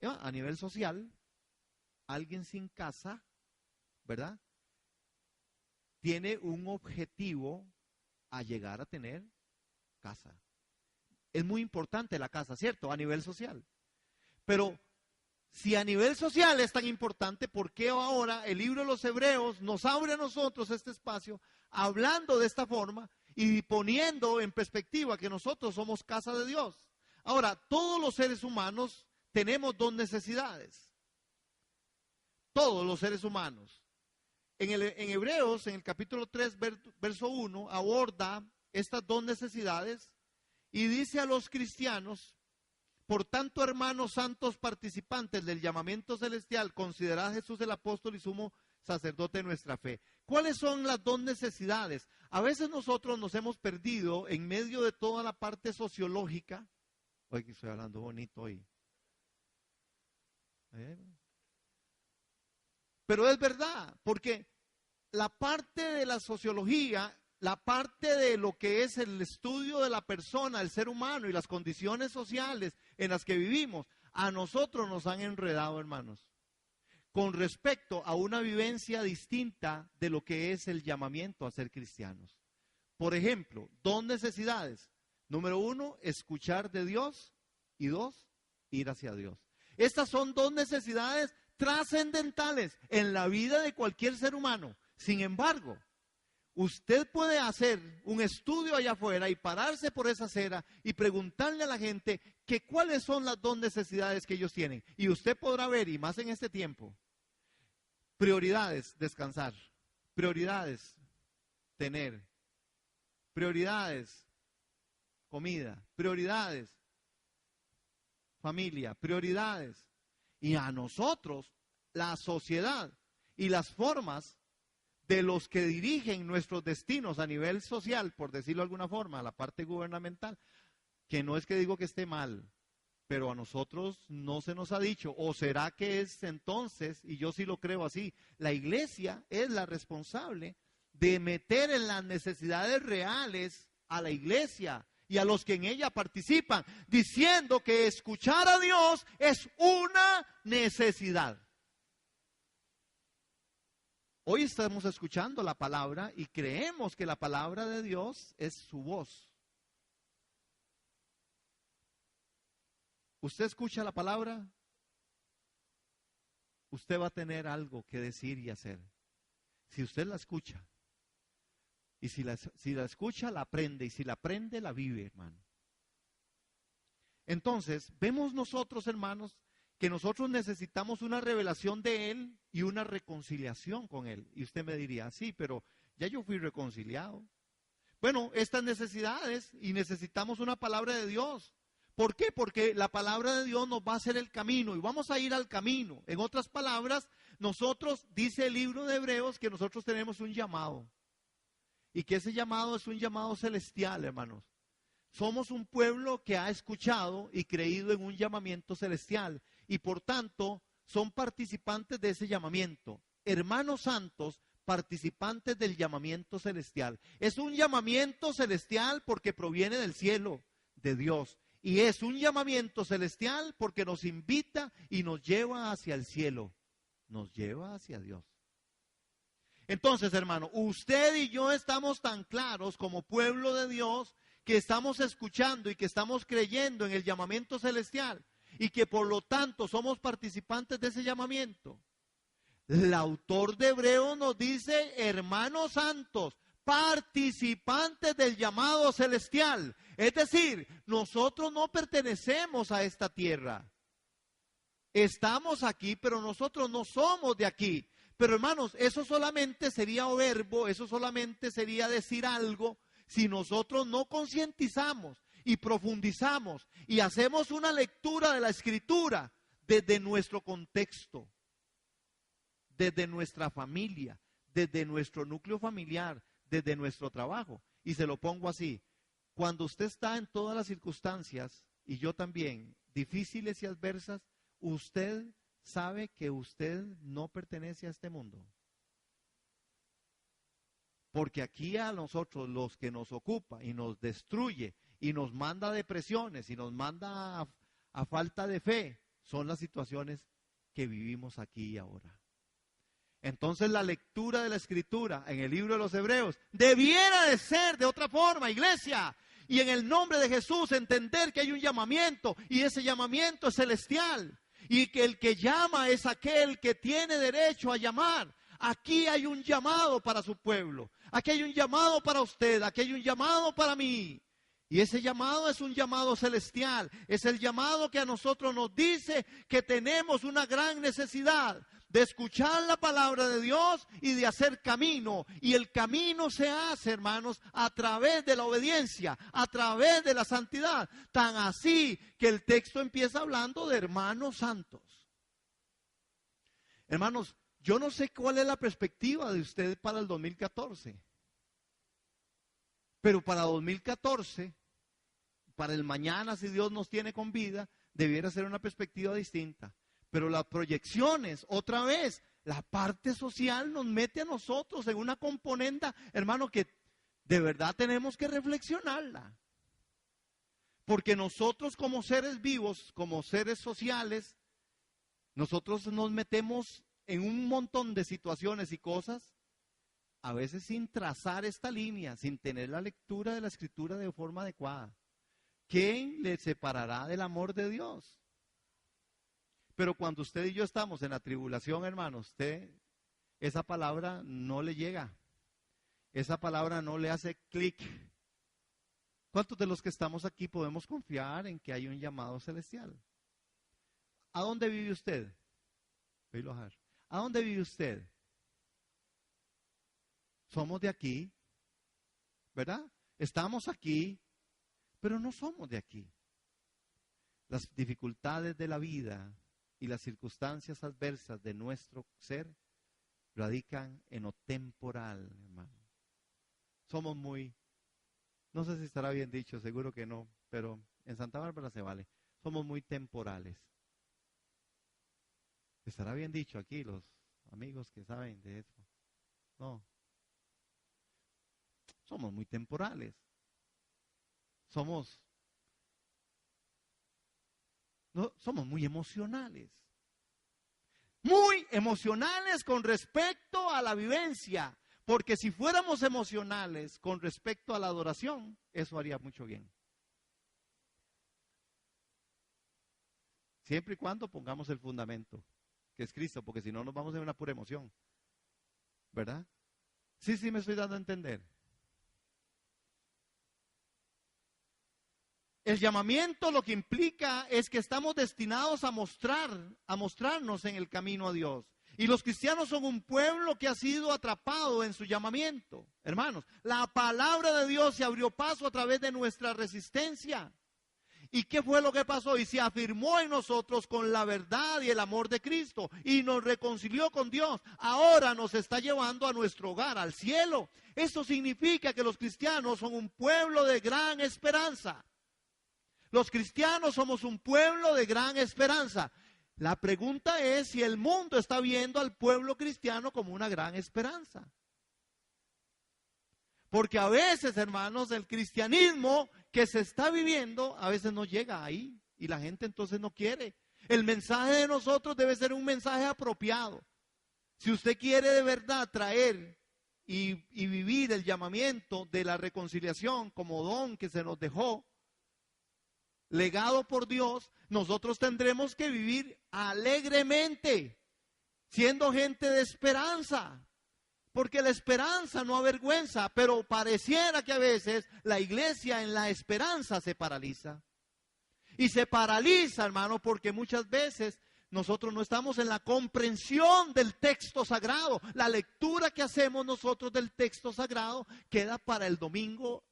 a nivel social, alguien sin casa, ¿verdad? Tiene un objetivo a llegar a tener casa. Es muy importante la casa, ¿cierto? A nivel social. Pero si a nivel social es tan importante, ¿por qué ahora el libro de los Hebreos nos abre a nosotros este espacio hablando de esta forma y poniendo en perspectiva que nosotros somos casa de Dios? Ahora, todos los seres humanos tenemos dos necesidades. Todos los seres humanos. En Hebreos, en el capítulo 3, verso 1, aborda estas dos necesidades y dice a los cristianos: por tanto, hermanos santos participantes del llamamiento celestial, considerad a Jesús el apóstol y sumo sacerdote de nuestra fe. ¿Cuáles son las dos necesidades? A veces nosotros nos hemos perdido en medio de toda la parte sociológica. Hoy que estoy hablando bonito hoy. Pero es verdad, porque la parte de la sociología, la parte de lo que es el estudio de la persona, el ser humano y las condiciones sociales en las que vivimos, a nosotros nos han enredado, hermanos, con respecto a una vivencia distinta de lo que es el llamamiento a ser cristianos. Por ejemplo, dos necesidades. Número uno, escuchar de Dios, y dos, ir hacia Dios. Estas son dos necesidades trascendentales en la vida de cualquier ser humano. Sin embargo, usted puede hacer un estudio allá afuera y pararse por esa acera y preguntarle a la gente que cuáles son las dos necesidades que ellos tienen. Y usted podrá ver, y más en este tiempo, prioridades, descansar, prioridades, tener, prioridades, comida, prioridades, familia, prioridades. Y a nosotros, la sociedad y las formas de los que dirigen nuestros destinos a nivel social, por decirlo de alguna forma, la parte gubernamental, que no es que digo que esté mal, pero a nosotros no se nos ha dicho, o será que es entonces, y yo sí lo creo así, la iglesia es la responsable de meter en las necesidades reales a la iglesia y a los que en ella participan, diciendo que escuchar a Dios es una necesidad. Hoy estamos escuchando la palabra y creemos que la palabra de Dios es su voz. ¿Usted escucha la palabra? Usted va a tener algo que decir y hacer. Si usted la escucha. Y si la escucha, la aprende. Y si la aprende, la vive, hermano. Entonces, vemos nosotros, hermanos, que nosotros necesitamos una revelación de Él y una reconciliación con Él. Y usted me diría, sí, pero ya yo fui reconciliado. Bueno, estas necesidades, y necesitamos una palabra de Dios. ¿Por qué? Porque la palabra de Dios nos va a hacer el camino y vamos a ir al camino. En otras palabras, nosotros, dice el libro de Hebreos, que nosotros tenemos un llamado. Y que ese llamado es un llamado celestial, hermanos. Somos un pueblo que ha escuchado y creído en un llamamiento celestial. Y por tanto, son participantes de ese llamamiento. Hermanos santos, participantes del llamamiento celestial. Es un llamamiento celestial porque proviene del cielo, de Dios. Y es un llamamiento celestial porque nos invita y nos lleva hacia el cielo. Nos lleva hacia Dios. Entonces, hermano, usted y yo estamos tan claros como pueblo de Dios que estamos escuchando y que estamos creyendo en el llamamiento celestial y que por lo tanto somos participantes de ese llamamiento. El autor de Hebreos nos dice, hermanos santos, participantes del llamado celestial. Es decir, nosotros no pertenecemos a esta tierra. Estamos aquí, pero nosotros no somos de aquí. Pero hermanos, eso solamente sería verbo, eso solamente sería decir algo si nosotros no concientizamos y profundizamos y hacemos una lectura de la Escritura desde nuestro contexto, desde nuestra familia, desde nuestro núcleo familiar, desde nuestro trabajo. Y se lo pongo así: cuando usted está en todas las circunstancias, y yo también, difíciles y adversas, usted sabe que usted no pertenece a este mundo. Porque aquí a nosotros, los que nos ocupa y nos destruye y nos manda a depresiones y nos manda a falta de fe, son las situaciones que vivimos aquí y ahora. Entonces la lectura de la Escritura en el libro de los Hebreos debiera de ser de otra forma, iglesia. Y en el nombre de Jesús entender que hay un llamamiento y ese llamamiento es celestial. Y que el que llama es aquel que tiene derecho a llamar. Aquí hay un llamado para su pueblo. Aquí hay un llamado para usted. Aquí hay un llamado para mí. Y ese llamado es un llamado celestial. Es el llamado que a nosotros nos dice que tenemos una gran necesidad de escuchar la palabra de Dios y de hacer camino. Y el camino se hace, hermanos, a través de la obediencia, a través de la santidad. Tan así que el texto empieza hablando de hermanos santos. Hermanos, yo no sé cuál es la perspectiva de usted para el 2014. Pero para 2014, para el mañana, si Dios nos tiene con vida, debiera ser una perspectiva distinta. Pero las proyecciones, otra vez, la parte social nos mete a nosotros en una componenda, hermano, que de verdad tenemos que reflexionarla. Porque nosotros como seres vivos, como seres sociales, nosotros nos metemos en un montón de situaciones y cosas, a veces sin trazar esta línea, sin tener la lectura de la Escritura de forma adecuada. ¿Quién le separará del amor de Dios? Pero cuando usted y yo estamos en la tribulación, hermano, usted, esa palabra no le llega. Esa palabra no le hace clic. ¿Cuántos de los que estamos aquí podemos confiar en que hay un llamado celestial? ¿A dónde vive usted? ¿A dónde vive usted? Somos de aquí, ¿verdad? Estamos aquí, pero no somos de aquí. Las dificultades de la vida y las circunstancias adversas de nuestro ser radican en lo temporal, hermano. Somos muy, no sé si estará bien dicho, seguro que no, pero en Santa Bárbara se vale. Somos muy temporales. ¿Estará bien dicho aquí los amigos que saben de eso? No. Somos muy temporales. Somos muy emocionales. Muy emocionales con respecto a la vivencia. Porque si fuéramos emocionales con respecto a la adoración, eso haría mucho bien. Siempre y cuando pongamos el fundamento, que es Cristo, porque si no nos vamos en una pura emoción. ¿Verdad? Sí, me estoy dando a entender. El llamamiento lo que implica es que estamos destinados a mostrarnos en el camino a Dios. Y los cristianos son un pueblo que ha sido atrapado en su llamamiento. Hermanos, la palabra de Dios se abrió paso a través de nuestra resistencia. ¿Y qué fue lo que pasó? Y se afirmó en nosotros con la verdad y el amor de Cristo. Y nos reconcilió con Dios. Ahora nos está llevando a nuestro hogar, al cielo. Esto significa que los cristianos son un pueblo de gran esperanza. Los cristianos somos un pueblo de gran esperanza. La pregunta es si el mundo está viendo al pueblo cristiano como una gran esperanza. Porque a veces, hermanos, el cristianismo que se está viviendo, a veces no llega ahí. Y la gente entonces no quiere. El mensaje de nosotros debe ser un mensaje apropiado. Si usted quiere de verdad traer y vivir el llamamiento de la reconciliación como don que se nos dejó, legado por Dios, nosotros tendremos que vivir alegremente, siendo gente de esperanza. Porque la esperanza no avergüenza, pero pareciera que a veces la iglesia en la esperanza se paraliza. Y se paraliza, hermano, porque muchas veces nosotros no estamos en la comprensión del texto sagrado. La lectura que hacemos nosotros del texto sagrado queda para el domingo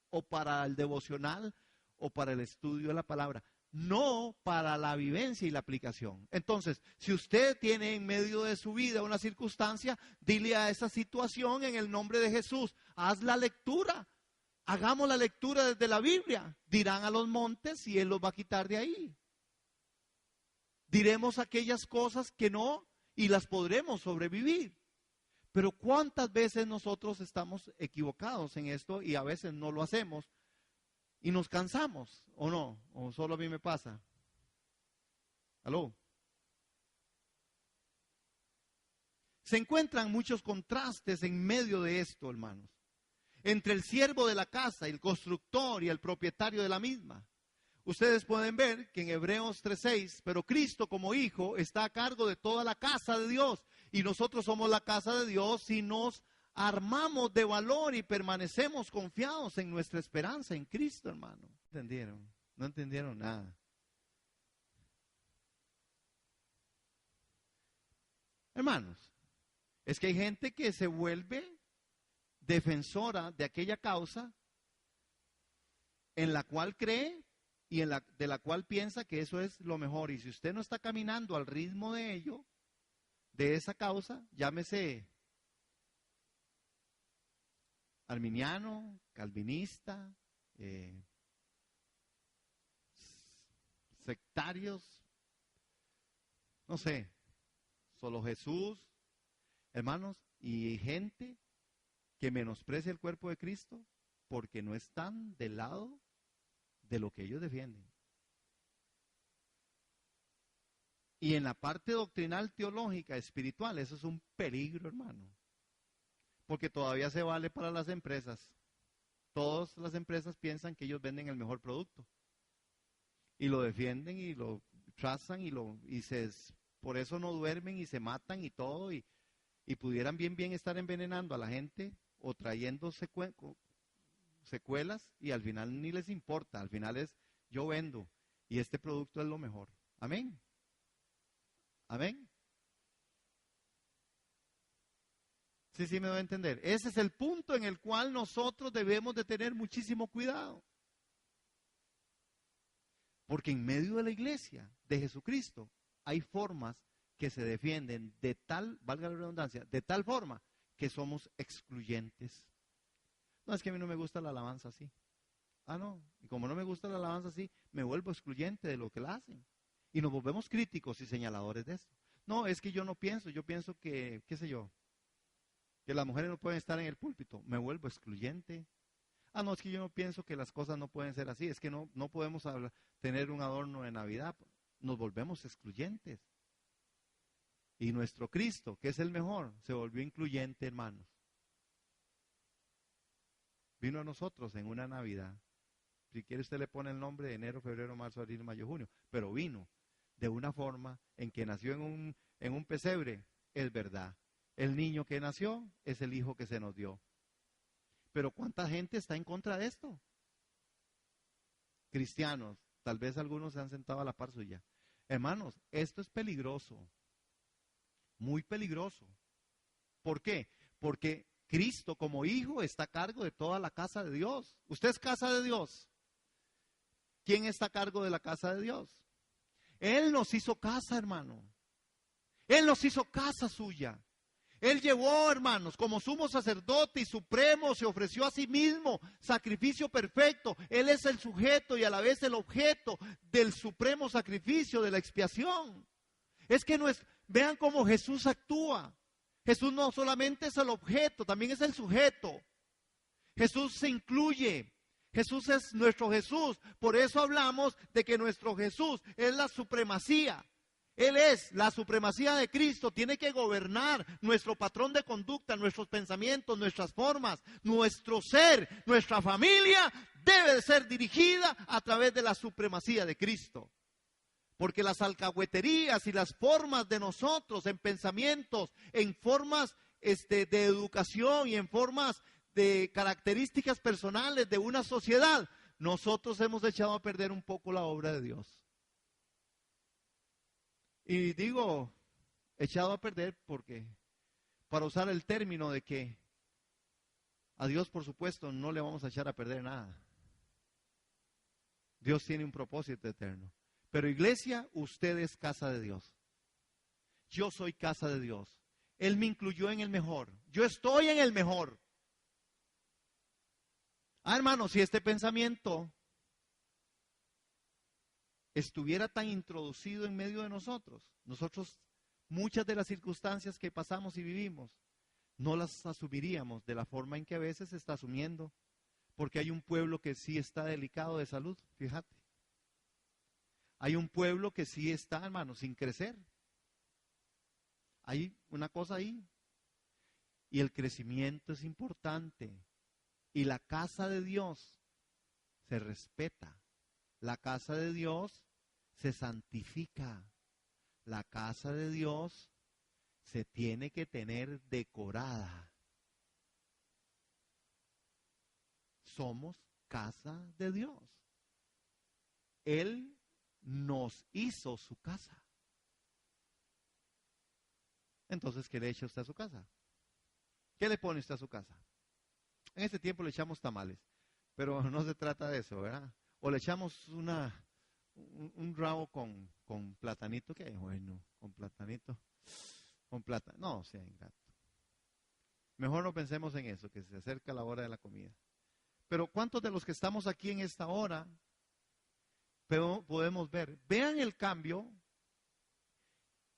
o para el devocional o para el estudio de la palabra, no para la vivencia y la aplicación. Entonces, si usted tiene en medio de su vida una circunstancia, dile a esa situación en el nombre de Jesús, haz la lectura, hagamos la lectura desde la Biblia. Dirán a los montes y Él los va a quitar de ahí. Diremos aquellas cosas que no y las podremos sobrevivir. Pero ¿cuántas veces nosotros estamos equivocados en esto y a veces no lo hacemos? Y nos cansamos, ¿o no? ¿O solo a mí me pasa? ¿Aló? Se encuentran muchos contrastes en medio de esto, hermanos. Entre el siervo de la casa, el constructor y el propietario de la misma. Ustedes pueden ver que en Hebreos 3:6, pero Cristo como Hijo está a cargo de toda la casa de Dios. Y nosotros somos la casa de Dios si nos armamos de valor y permanecemos confiados en nuestra esperanza en Cristo, hermano. ¿Entendieron? No entendieron nada. Hermanos, es que hay gente que se vuelve defensora de aquella causa en la cual cree y de la cual piensa que eso es lo mejor. Y si usted no está caminando al ritmo de ello, de esa causa, llámese arminiano, calvinista, sectarios, no sé, solo Jesús, hermanos, y gente que menosprecia el cuerpo de Cristo porque no están del lado de lo que ellos defienden. Y en la parte doctrinal, teológica, espiritual, eso es un peligro, hermano. Porque todavía se vale para las empresas. Todas las empresas piensan que ellos venden el mejor producto. Y lo defienden y lo trazan por eso no duermen y se matan y todo. Y pudieran bien estar envenenando a la gente o trayendo secuelas y al final ni les importa. Al final es, yo vendo y este producto es lo mejor. Amén. Amén. Sí, me doy a entender. Ese es el punto en el cual nosotros debemos de tener muchísimo cuidado. Porque en medio de la iglesia de Jesucristo hay formas que se defienden de tal, valga la redundancia, de tal forma que somos excluyentes. No, es que a mí no me gusta la alabanza así. Ah, no. Y como no me gusta la alabanza así, me vuelvo excluyente de lo que la hacen. Y nos volvemos críticos y señaladores de esto. No, es que yo no pienso, yo pienso que, qué sé yo, que las mujeres no pueden estar en el púlpito. Me vuelvo excluyente. Ah, no, es que yo no pienso que las cosas no pueden ser así. Es que no podemos tener un adorno de Navidad. Nos volvemos excluyentes. Y nuestro Cristo, que es el mejor, se volvió incluyente, hermanos. Vino a nosotros en una Navidad. Si quiere usted le pone el nombre de enero, febrero, marzo, abril, mayo, junio. Pero vino de una forma en que nació en un pesebre. Es verdad. El niño que nació es el hijo que se nos dio. Pero ¿cuánta gente está en contra de esto? Cristianos, tal vez algunos se han sentado a la par suya. Hermanos, esto es peligroso. Muy peligroso. ¿Por qué? Porque Cristo como hijo está a cargo de toda la casa de Dios. Usted es casa de Dios. ¿Quién está a cargo de la casa de Dios? Él nos hizo casa, hermano. Él nos hizo casa suya. Él llevó, hermanos, como sumo sacerdote y supremo, se ofreció a sí mismo, sacrificio perfecto. Él es el sujeto y a la vez el objeto del supremo sacrificio, de la expiación. Es que vean cómo Jesús actúa. Jesús no solamente es el objeto, también es el sujeto. Jesús se incluye. Jesús es nuestro Jesús. Por eso hablamos de que nuestro Jesús es la supremacía. Él es la supremacía de Cristo, tiene que gobernar nuestro patrón de conducta, nuestros pensamientos, nuestras formas, nuestro ser, nuestra familia debe de ser dirigida a través de la supremacía de Cristo. Porque las alcahueterías y las formas de nosotros en pensamientos, en formas de educación y en formas de características personales de una sociedad, nosotros hemos echado a perder un poco la obra de Dios. Y digo, echado a perder porque, para usar el término de que a Dios, por supuesto, no le vamos a echar a perder nada. Dios tiene un propósito eterno. Pero iglesia, usted es casa de Dios. Yo soy casa de Dios. Él me incluyó en el mejor. Yo estoy en el mejor. Hermano, si este pensamiento estuviera tan introducido en medio de nosotros, muchas de las circunstancias que pasamos y vivimos, no las asumiríamos de la forma en que a veces se está asumiendo, porque hay un pueblo que sí está delicado de salud, fíjate. Hay un pueblo que sí está, hermano, sin crecer. Hay una cosa ahí. Y el crecimiento es importante. Y la casa de Dios se respeta. La casa de Dios se santifica. La casa de Dios se tiene que tener decorada. Somos casa de Dios. Él nos hizo su casa. Entonces, ¿qué le echa usted a su casa? ¿Qué le pone usted a su casa? En este tiempo le echamos tamales, pero no se trata de eso, ¿verdad? O le echamos un rabo con platanito, que bueno, con platanito, con plata, no sea ingrato. Mejor no pensemos en eso, que se acerca la hora de la comida. Pero ¿cuántos de los que estamos aquí en esta hora podemos ver? Vean el cambio.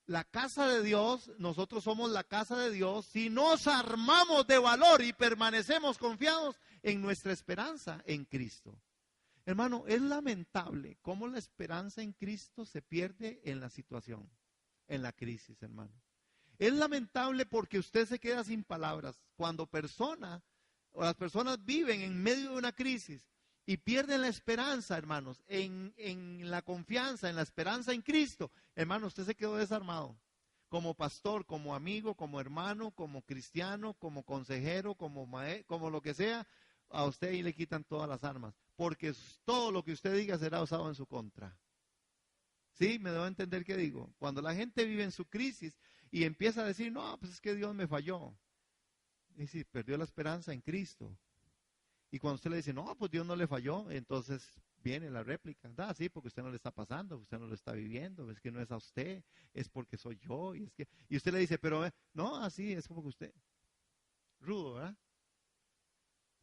La casa de Dios, nosotros somos la casa de Dios si nos armamos de valor y permanecemos confiados en nuestra esperanza en Cristo. Hermano, es lamentable cómo la esperanza en Cristo se pierde en la situación, en la crisis, hermano. Es lamentable porque usted se queda sin palabras. Cuando las personas viven en medio de una crisis y pierden la esperanza, hermanos, en la confianza, en la esperanza en Cristo, hermano, usted se quedó desarmado. Como pastor, como amigo, como hermano, como cristiano, como consejero, como lo que sea, a usted ahí le quitan todas las armas. Porque todo lo que usted diga será usado en su contra. ¿Sí? ¿Me debo entender qué digo? Cuando la gente vive en su crisis y empieza a decir, no, pues es que Dios me falló. Y si perdió la esperanza en Cristo. Y cuando usted le dice, no, pues Dios no le falló, entonces viene la réplica. Sí, porque usted no le está pasando, usted no lo está viviendo, es que no es a usted, es porque soy yo. Y usted le dice, pero no, así es como que usted. Rudo, ¿verdad?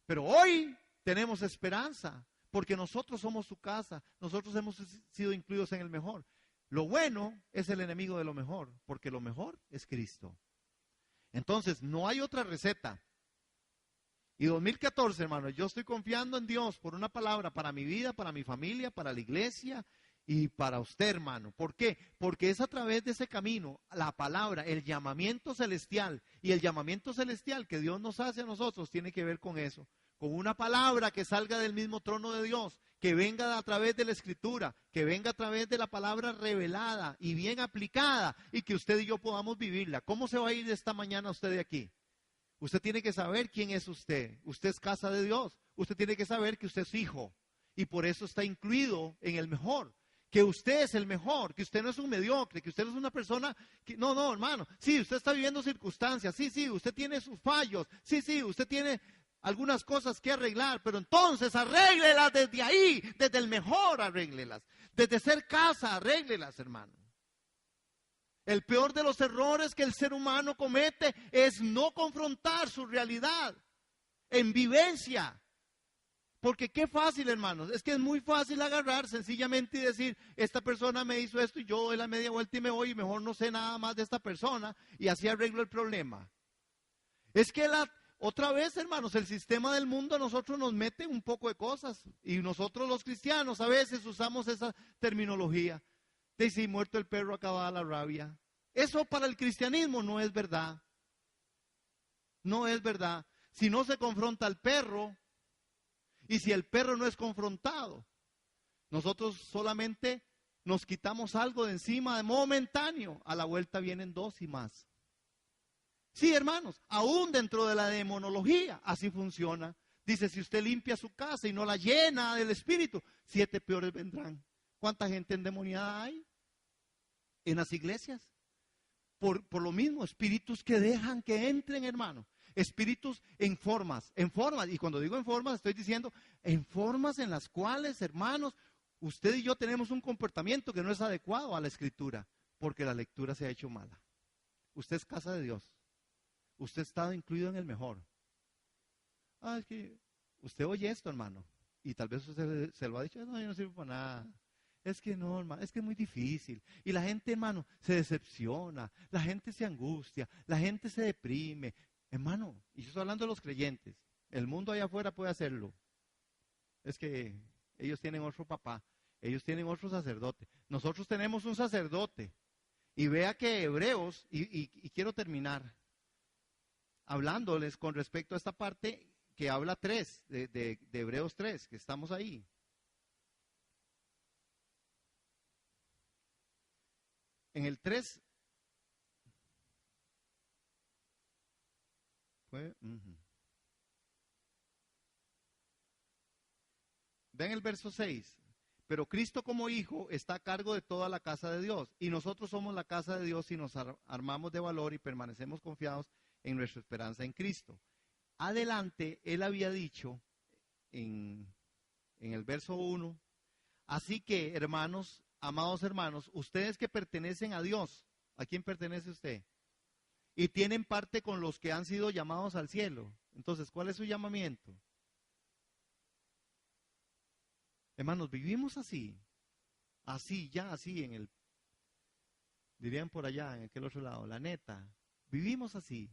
Pero hoy tenemos esperanza, porque nosotros somos su casa, nosotros hemos sido incluidos en el mejor. Lo bueno es el enemigo de lo mejor, porque lo mejor es Cristo. Entonces, no hay otra receta. Y 2014, hermano, yo estoy confiando en Dios por una palabra para mi vida, para mi familia, para la iglesia y para usted, hermano. ¿Por qué? Porque es a través de ese camino, la palabra, el llamamiento celestial. Y el llamamiento celestial que Dios nos hace a nosotros tiene que ver con eso. Con una palabra que salga del mismo trono de Dios, que venga a través de la Escritura, que venga a través de la palabra revelada y bien aplicada, y que usted y yo podamos vivirla. ¿Cómo se va a ir esta mañana usted de aquí? Usted tiene que saber quién es usted. Usted es casa de Dios. Usted tiene que saber que usted es hijo. Y por eso está incluido en el mejor. Que usted es el mejor. Que usted no es un mediocre. Que usted no es una persona que... No, hermano. Sí, usted está viviendo circunstancias. Sí, usted tiene sus fallos. Sí, usted tiene algunas cosas que arreglar. Pero entonces arréglelas desde ahí. Desde el mejor arréglelas. Desde ser casa arréglelas, hermano. El peor de los errores que el ser humano comete es no confrontar su realidad en vivencia. Porque qué fácil, hermanos, es que es muy fácil agarrar sencillamente y decir, esta persona me hizo esto y yo doy la media vuelta y me voy y mejor no sé nada más de esta persona y así arreglo el problema. Es que otra vez, hermanos, el sistema del mundo a nosotros nos mete un poco de cosas y nosotros los cristianos a veces usamos esa terminología. De si muerto el perro acababa la rabia. Eso para el cristianismo no es verdad. No es verdad. Si no se confronta al perro y si el perro no es confrontado, nosotros solamente nos quitamos algo de encima de momentáneo. A la vuelta vienen dos y más. Sí, hermanos, aún dentro de la demonología, así funciona. Dice, si usted limpia su casa y no la llena del Espíritu, 7 peores vendrán. ¿Cuánta gente endemoniada hay en las iglesias? Por lo mismo, espíritus que dejan que entren, hermano. Espíritus en formas. Y cuando digo en formas, estoy diciendo en formas en las cuales, hermanos, usted y yo tenemos un comportamiento que no es adecuado a la Escritura, porque la lectura se ha hecho mala. Usted es casa de Dios. Usted está incluido en el mejor. Es que usted oye esto, hermano, y tal vez usted se lo ha dicho, no, yo no sirvo para nada. Es que no, hermano, es que es muy difícil. Y la gente, hermano, se decepciona, la gente se angustia, la gente se deprime. Hermano, y yo estoy hablando de los creyentes, el mundo allá afuera puede hacerlo. Es que ellos tienen otro papá, ellos tienen otro sacerdote. Nosotros tenemos un sacerdote. Y vea que Hebreos, y quiero terminar hablándoles con respecto a esta parte que habla 3, de Hebreos 3, que estamos ahí. En el 3, ven el verso 6. Pero Cristo como Hijo está a cargo de toda la casa de Dios. Y nosotros somos la casa de Dios y nos armamos de valor y permanecemos confiados en nuestra esperanza en Cristo. Adelante, él había dicho en el verso 1, así que, hermanos, amados hermanos, ustedes que pertenecen a Dios, ¿a quién pertenece usted? Y tienen parte con los que han sido llamados al cielo. Entonces, ¿cuál es su llamamiento? Hermanos, vivimos así, así dirían por allá, en aquel otro lado, la neta, vivimos así.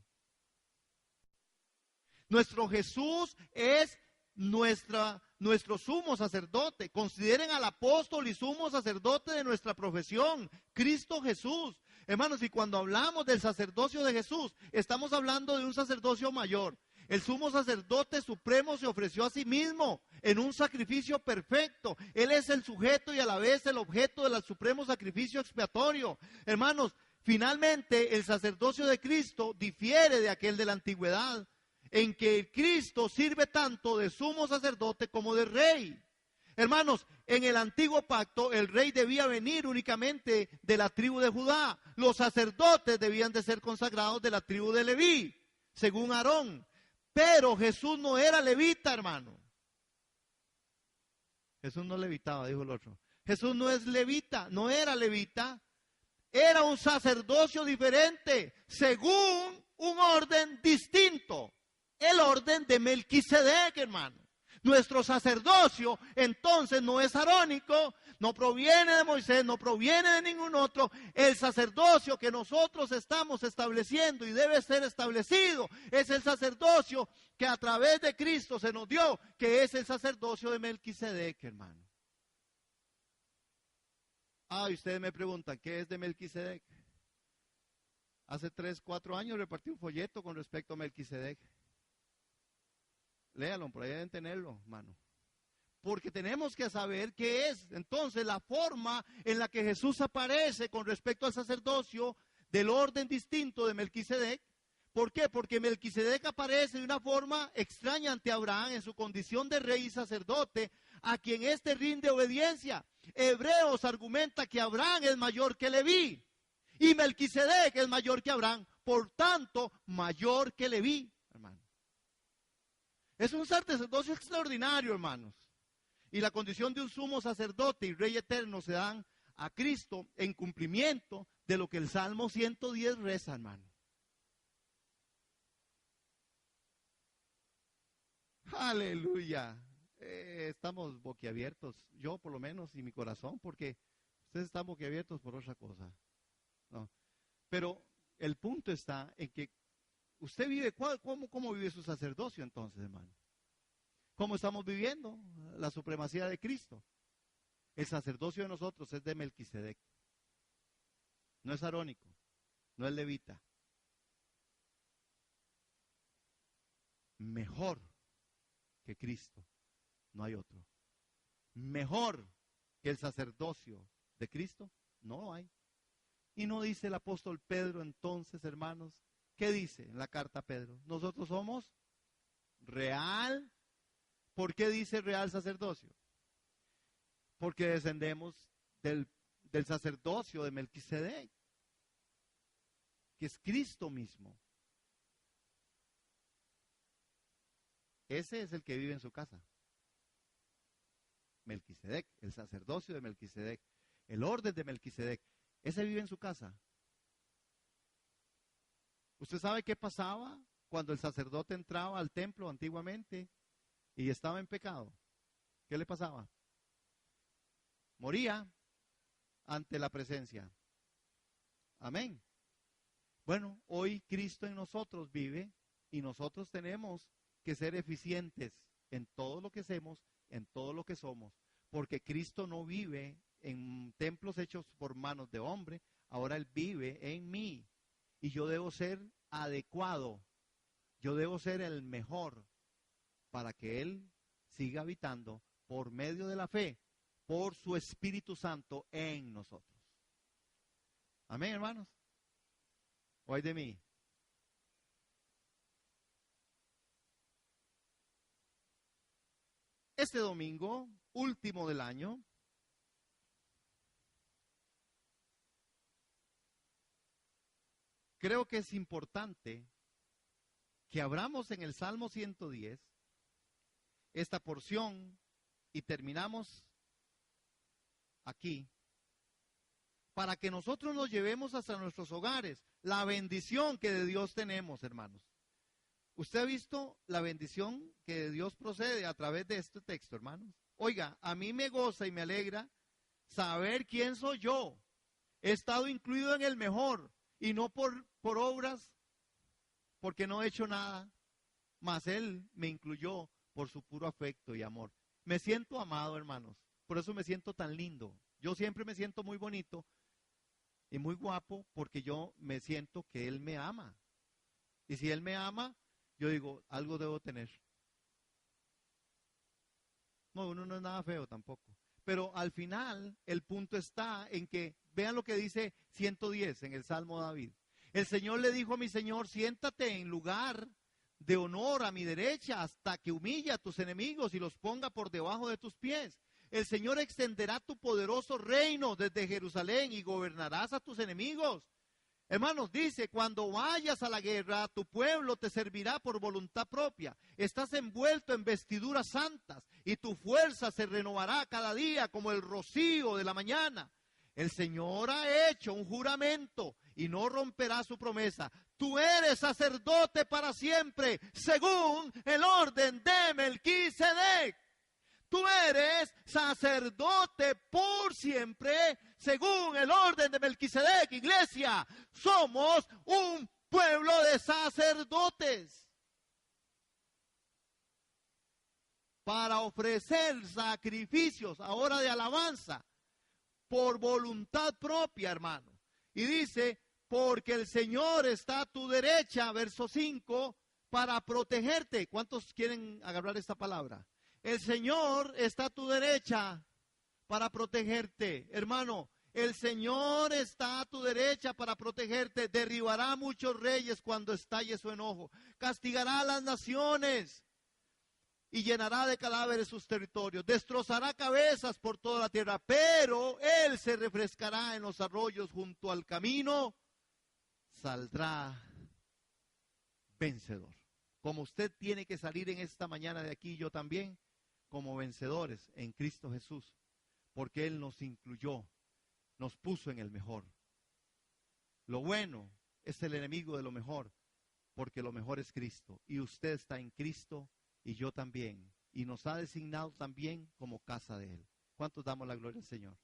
Nuestro Jesús es nuestro sumo sacerdote. Consideren al apóstol y sumo sacerdote de nuestra profesión, Cristo Jesús. Hermanos, y cuando hablamos del sacerdocio de Jesús, estamos hablando de un sacerdocio mayor. El sumo sacerdote supremo se ofreció a sí mismo en un sacrificio perfecto. Él es el sujeto y a la vez el objeto del supremo sacrificio expiatorio. Hermanos, finalmente el sacerdocio de Cristo difiere de aquel de la antigüedad, en que Cristo sirve tanto de sumo sacerdote como de rey. Hermanos, en el antiguo pacto el rey debía venir únicamente de la tribu de Judá. Los sacerdotes debían de ser consagrados de la tribu de Leví, según Aarón. Pero Jesús no era levita, hermano. Jesús no levitaba, dijo el otro. Jesús no es levita, no era levita. Era un sacerdocio diferente, según un orden distinto. El orden de Melquisedec, hermano. Nuestro sacerdocio entonces no es arónico, no proviene de Moisés, no proviene de ningún otro. El sacerdocio que nosotros estamos estableciendo y debe ser establecido es el sacerdocio que a través de Cristo se nos dio, que es el sacerdocio de Melquisedec, hermano. Y ustedes me preguntan, ¿qué es de Melquisedec? Hace 3, 4 años repartí un folleto con respecto a Melquisedec. Léalo, por ahí deben tenerlo, hermano. Porque tenemos que saber qué es entonces la forma en la que Jesús aparece con respecto al sacerdocio del orden distinto de Melquisedec. ¿Por qué? Porque Melquisedec aparece de una forma extraña ante Abraham en su condición de rey y sacerdote, a quien éste rinde obediencia. Hebreos argumenta que Abraham es mayor que Leví y Melquisedec es mayor que Abraham, por tanto, mayor que Leví, hermano. Es un sacerdocio extraordinario, hermanos. Y la condición de un sumo sacerdote y rey eterno se dan a Cristo en cumplimiento de lo que el Salmo 110 reza, hermano. Aleluya. Estamos boquiabiertos, yo por lo menos y mi corazón, porque ustedes están boquiabiertos por otra cosa. No. Pero el punto está en que usted vive, ¿cómo vive su sacerdocio entonces, hermano? ¿Cómo estamos viviendo la supremacía de Cristo? El sacerdocio de nosotros es de Melquisedec. No es arónico, no es levita. Mejor que Cristo, no hay otro. Mejor que el sacerdocio de Cristo, no hay. Y no dice el apóstol Pedro entonces, hermanos, ¿Qué dice en la carta a Pedro? Nosotros somos real. ¿Por qué dice real sacerdocio? Porque descendemos del sacerdocio de Melquisedec, que es Cristo mismo. Ese es el que vive en su casa. Melquisedec, el sacerdocio de Melquisedec, el orden de Melquisedec. Ese vive en su casa. ¿Usted sabe qué pasaba cuando el sacerdote entraba al templo antiguamente y estaba en pecado? ¿Qué le pasaba? Moría ante la presencia. Amén. Bueno, hoy Cristo en nosotros vive y nosotros tenemos que ser eficientes en todo lo que hacemos, en todo lo que somos, porque Cristo no vive en templos hechos por manos de hombre, ahora Él vive en mí y yo debo ser adecuado, yo debo ser el mejor para que Él siga habitando por medio de la fe, por su Espíritu Santo en nosotros. Amén, hermanos. ¿O hay de mí? Este domingo, último del año, creo que es importante que abramos en el Salmo 110 esta porción y terminamos aquí para que nosotros nos llevemos hasta nuestros hogares la bendición que de Dios tenemos, hermanos. ¿Usted ha visto la bendición que de Dios procede a través de este texto, hermanos? Oiga, a mí me goza y me alegra saber quién soy yo. He estado incluido en el mejor y no por obras, porque no he hecho nada, mas Él me incluyó por su puro afecto y amor. Me siento amado, hermanos. Por eso me siento tan lindo. Yo siempre me siento muy bonito y muy guapo porque yo me siento que Él me ama. Y si Él me ama, yo digo, algo debo tener. No, uno no es nada feo tampoco. Pero al final, el punto está en que, vean lo que dice 110 en el Salmo de David. El Señor le dijo a mi Señor, siéntate en lugar de honor a mi derecha hasta que humille a tus enemigos y los ponga por debajo de tus pies. El Señor extenderá tu poderoso reino desde Jerusalén y gobernarás a tus enemigos. Hermanos, dice, cuando vayas a la guerra, tu pueblo te servirá por voluntad propia. Estás envuelto en vestiduras santas y tu fuerza se renovará cada día como el rocío de la mañana. El Señor ha hecho un juramento y no romperá su promesa. Tú eres sacerdote para siempre, según el orden de Melquisedec. Tú eres sacerdote por siempre, según el orden de Melquisedec. Iglesia, somos un pueblo de sacerdotes para ofrecer sacrificios ahora de alabanza por voluntad propia, hermano. Y dice, porque el Señor está a tu derecha, verso 5, para protegerte. ¿Cuántos quieren agarrar esta palabra? El Señor está a tu derecha para protegerte. Hermano, el Señor está a tu derecha para protegerte. Derribará a muchos reyes cuando estalle su enojo. Castigará a las naciones y llenará de cadáveres sus territorios. Destrozará cabezas por toda la tierra, pero Él se refrescará en los arroyos junto al camino. Saldrá vencedor. Como usted tiene que salir en esta mañana de aquí, yo también, como vencedores en Cristo Jesús, porque Él nos incluyó, nos puso en el mejor. Lo bueno es el enemigo de lo mejor, porque lo mejor es Cristo, y usted está en Cristo, y yo también, y nos ha designado también como casa de Él. ¿Cuántos damos la gloria al Señor?